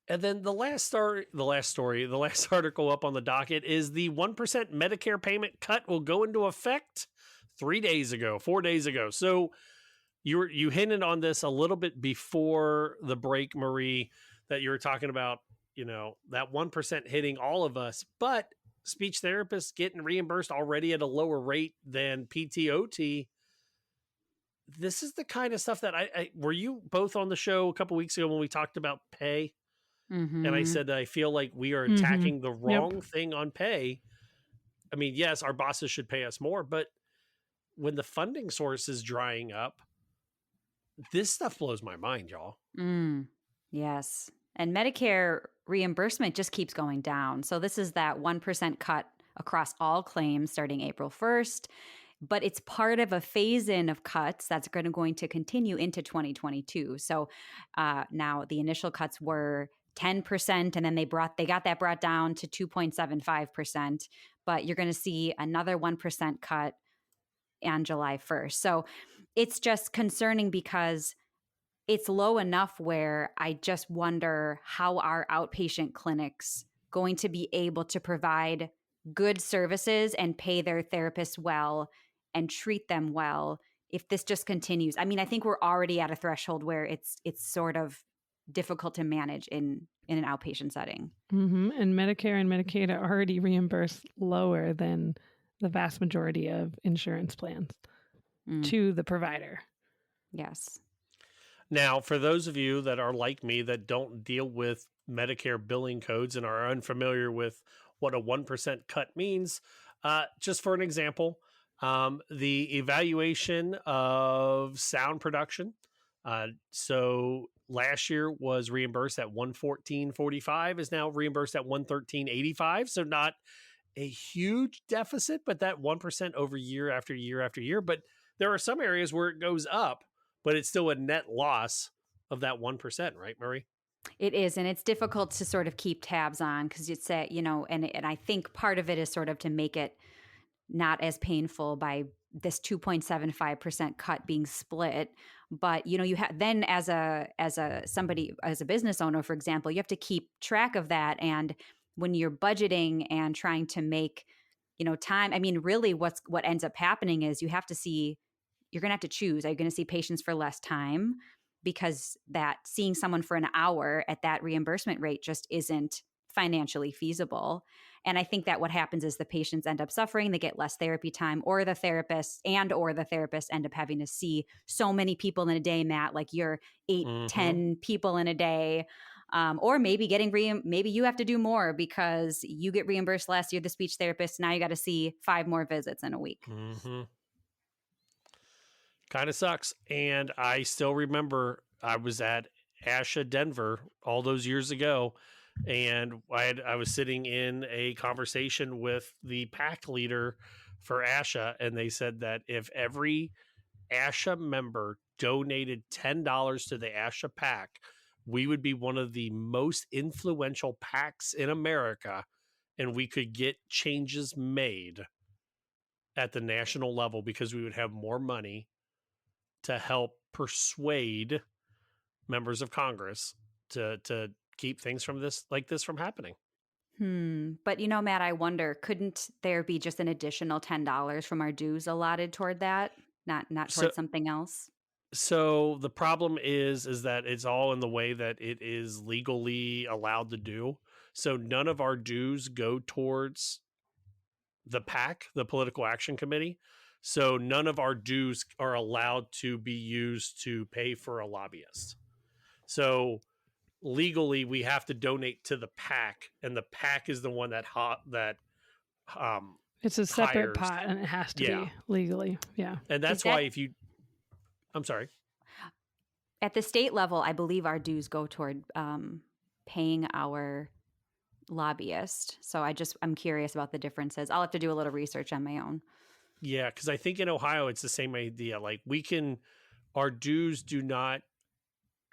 And then the last article up on the docket is the 1% Medicare payment cut will go into effect 4 days ago. So you hinted on this a little bit before the break, Marie, that you were talking about, that 1% hitting all of us, but speech therapists getting reimbursed already at a lower rate than PTOT. This is the kind of stuff that were you both on the show a couple weeks ago when we talked about pay? And I said that I feel like we are attacking the wrong thing on pay. I mean, yes, our bosses should pay us more, but when the funding source is drying up, this stuff blows my mind, y'all. Yes. And Medicare reimbursement just keeps going down. So this is that 1% cut across all claims starting April 1st. But it's part of a phase-in of cuts that's going to continue into 2022. So now the initial cuts were 10%, and then they got that brought down to 2.75%. But you're going to see another 1% cut on July 1st. So it's just concerning because it's low enough where I just wonder how our outpatient clinics going to be able to provide good services and pay their therapists well and treat them well if this just continues. I mean, I think we're already at a threshold where it's sort of difficult to manage in an outpatient setting. And Medicare and Medicaid are already reimbursed lower than the vast majority of insurance plans to the provider. Yes. Now, for those of you that are like me that don't deal with Medicare billing codes and are unfamiliar with what a 1% cut means, just for an example, the evaluation of sound production. So last year was reimbursed at $114.45, is now reimbursed at $113.85. So not a huge deficit, but that 1% over year after year after year. But there are some areas where it goes up, but it's still a net loss of that 1%, right, Marie? It is. And it's difficult to sort of keep tabs on because it's and I think part of it is sort of to make it not as painful by this 2.75% cut being split. But, you have then as a business owner, for example, you have to keep track of that. And when you're budgeting and trying to make, time, I mean, really what ends up happening is you're going to have to choose. Are you going to see patients for less time? Because that seeing someone for an hour at that reimbursement rate just isn't financially feasible. And I think that what happens is the patients end up suffering, they get less therapy time, or the therapists end up having to see so many people in a day, Matt, like you're 8-10 people in a day. Or maybe maybe you have to do more because you get reimbursed last year, the speech therapist. Now you got to see 5 more visits in a week. Kind of sucks. And I still remember I was at ASHA Denver all those years ago, and I was sitting in a conversation with the PAC leader for ASHA, and they said that if every ASHA member donated $10 to the ASHA PAC, we would be one of the most influential PACs in America, and we could get changes made at the national level because we would have more money to help persuade members of Congress to keep things from this from happening. But Matt, I wonder, couldn't there be just an additional $10 from our dues allotted toward that, not towards something else? So the problem is that it's all in the way that it is legally allowed to do. So none of our dues go towards the PAC, the Political Action Committee. So none of our dues are allowed to be used to pay for a lobbyist. So legally, we have to donate to the PAC, and the PAC is the one that it's a separate hires. pot, and it has to be legally. Yeah, and that's why I'm sorry. at the state level, I believe our dues go toward paying our lobbyist. So I'm curious about the differences. I'll have to do a little research on my own. Yeah, because I think in Ohio it's the same idea. Like our dues do not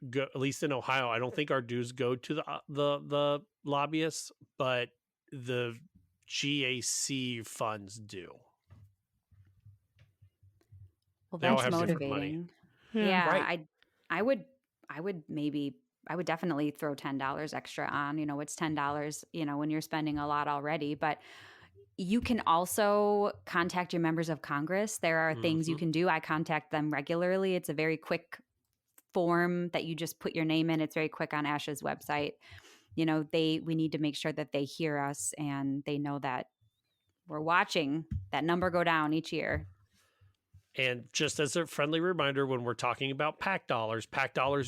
go. At least in Ohio, I don't think our dues go to the lobbyists, but the GAC funds do. Well, that's motivating. Yeah, right. I would definitely throw $10 extra on. It's $10, when you're spending a lot already, but you can also contact your members of Congress. There are things you can do. I contact them regularly. It's a very quick form that you just put your name in. It's very quick on ASHA's website. We need to make sure that they hear us and they know that we're watching that number go down each year. And just as a friendly reminder, when we're talking about PAC dollars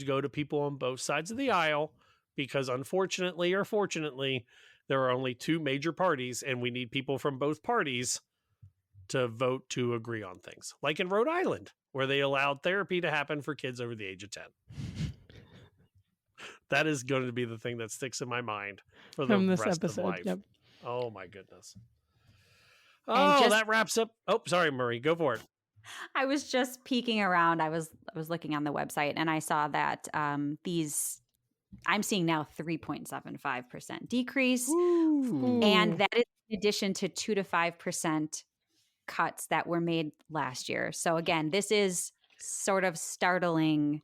go to people on both sides of the aisle because unfortunately or fortunately, there are only two major parties and we need people from both parties to vote to agree on things. Like in Rhode Island, where they allowed therapy to happen for kids over the age of 10. That is going to be the thing that sticks in my mind for the rest of life. Yep. Oh, my goodness. Oh, that wraps up. Oh, sorry, Marie. Go for it. I was just peeking around. I was looking on the website and I saw that I'm seeing now 3.75% decrease. Ooh. And that is in addition to 2 to 5% cuts that were made last year. So again, this is sort of startling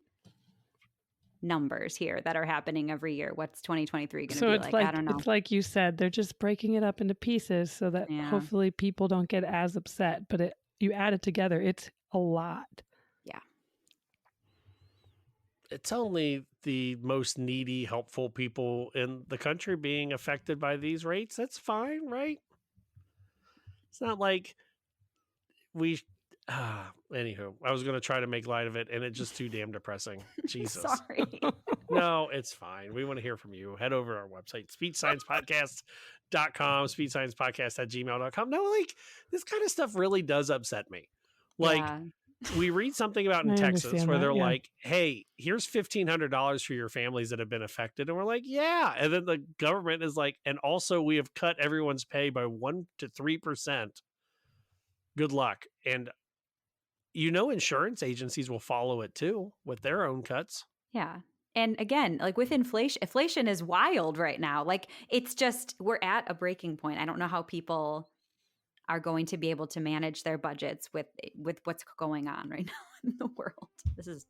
numbers here that are happening every year. What's 2023 going to be like? I don't know. It's like you said, they're just breaking it up into pieces so that hopefully people don't get as upset, but you add it together, it's a lot. Yeah. It's only the most needy, helpful people in the country being affected by these rates. That's fine, right? It's not like anywho, I was going to try to make light of it and it's just too damn depressing. Jesus. Sorry. No, it's fine. We want to hear from you. Head over to our website, speechsciencepodcast.com, speechsciencepodcast@gmail.com. No, like this kind of stuff really does upset me. Like we read something about in Texas where they're like, hey, here's $1,500 for your families that have been affected. And we're like, yeah. And then the government is like, and also we have cut everyone's pay by 1 to 3%. Good luck. And insurance agencies will follow it too with their own cuts. Yeah. And again, like with inflation is wild right now. Like it's just, we're at a breaking point. I don't know how people are going to be able to manage their budgets with what's going on right now in the world. This is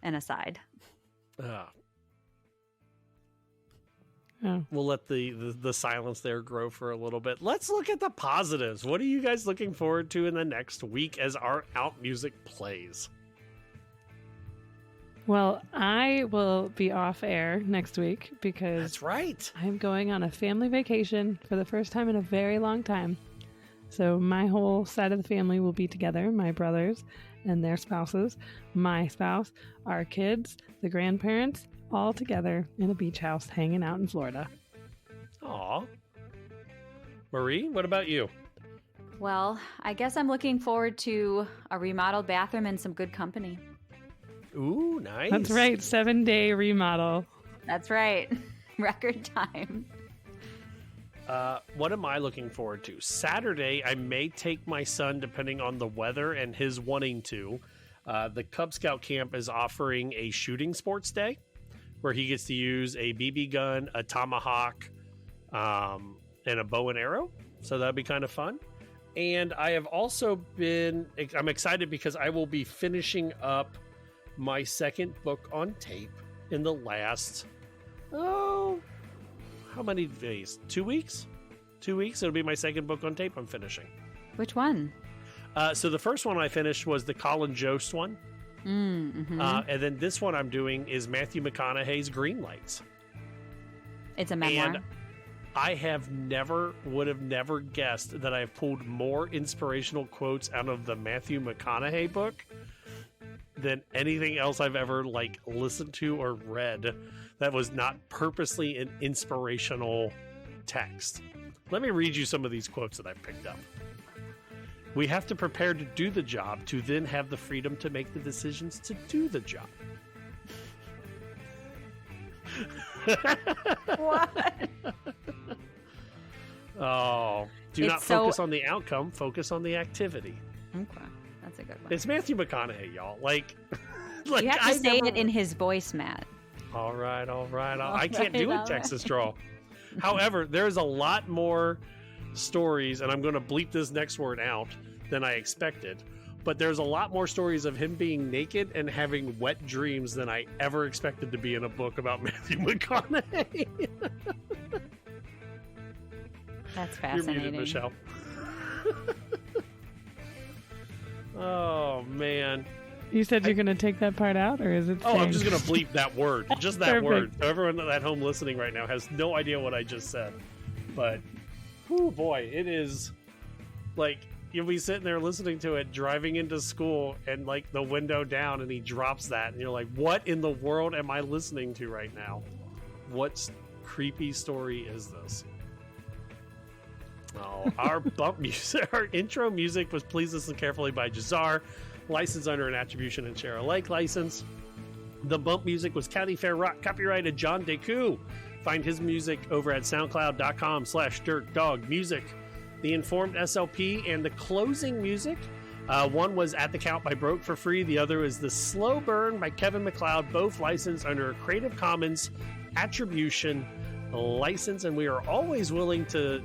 an aside. We'll let the silence there grow for a little bit. Let's look at the positives. What are you guys looking forward to in the next week as our Out Music plays? Well, I will be off air next week because that's right. I'm going on a family vacation for the first time in a very long time. So my whole side of the family will be together, my brothers and their spouses, my spouse, our kids, the grandparents, all together in a beach house hanging out in Florida. Aw. Marie, what about you? Well, I guess I'm looking forward to a remodeled bathroom and some good company. Ooh, nice. That's right. 7-day remodel. That's right. Record time. What am I looking forward to? Saturday, I may take my son, depending on the weather and his wanting to. The Cub Scout camp is offering a shooting sports day where he gets to use a BB gun, a tomahawk, and a bow and arrow. So that'd be kind of fun. And I have also I'm excited because I will be finishing up my second book on tape in the last, how many days? 2 weeks? 2 weeks. It'll be my second book on tape I'm finishing. Which one? So the first one I finished was the Colin Jost one. Mm-hmm. And then this one I'm doing is Matthew McConaughey's Green Lights. It's a memoir. And I would have never guessed that I've pulled more inspirational quotes out of the Matthew McConaughey book than anything else I've ever listened to or read that was not purposely an inspirational text. Let me read you some of these quotes that I've picked up. We have to prepare to do the job to then have the freedom to make the decisions to do the job. What? Oh, do It's not focus on the outcome. Focus on the activity. Okay, that's a good one. It's Matthew McConaughey, y'all. Like you have to say it in his voice, Matt. All right. I can't do a Texas drawl. However, there's a lot more stories, and I'm going to bleep this next word out than I expected. But there's a lot more stories of him being naked and having wet dreams than I ever expected to be in a book about Matthew McConaughey. That's fascinating. You're muted, Michelle. Oh, man. You said you're going to take that part out, or is it? Oh, I'm just going to bleep that word. Just that Perfect. word. So everyone at home listening right now has no idea what I just said. But, oh boy, it is like you'll be sitting there listening to it, driving into school, and like the window down, and he drops that, and you're like, what in the world am I listening to right now? What creepy story is this? Oh, our bump music, our intro music was Please Listen Carefully by Jazar, licensed under an attribution and share alike license. The bump music was County Fair Rock, copyrighted John Deku. Find his music over at soundcloud.com/dirtdogmusic. The Informed SLP and the closing music. One was At the Count by Broke for Free. The other is The Slow Burn by Kevin MacLeod, both licensed under a Creative Commons attribution license. And we are always willing to,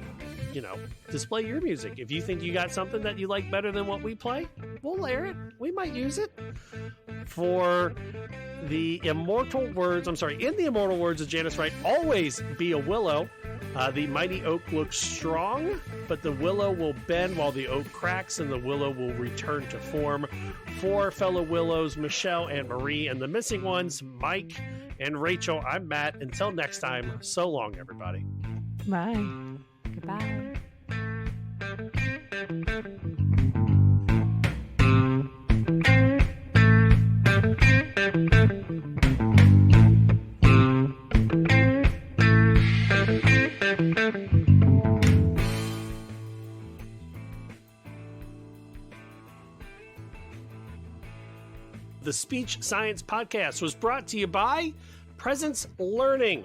display your music. If you think you got something that you like better than what we play, we'll air it. We might use it. In the immortal words of Janice Wright, always be a willow. The mighty oak looks strong, but the willow will bend while the oak cracks, and the willow will return to form. 4 fellow willows, Michelle and Marie, and the missing ones, Mike and Rachel. I'm Matt. Until next time, so long, everybody. Bye. Goodbye. The Speech Science Podcast was brought to you by Presence Learning.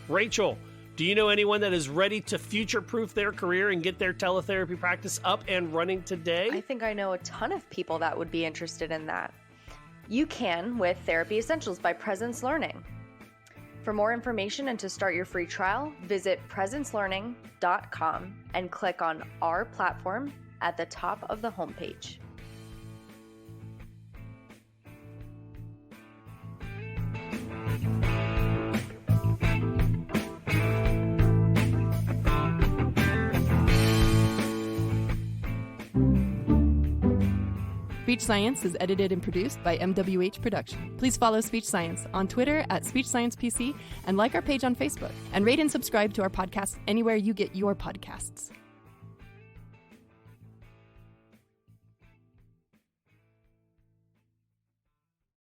Rachel, do you know anyone that is ready to future-proof their career and get their teletherapy practice up and running today? I think I know a ton of people that would be interested in that. You can with Therapy Essentials by Presence Learning. For more information and to start your free trial, visit presencelearning.com and click on Our Platform at the top of the homepage. Speech Science is edited and produced by MWH Production. Please follow Speech Science on Twitter at SpeechSciencePC and like our page on Facebook. And rate and subscribe to our podcast anywhere you get your podcasts.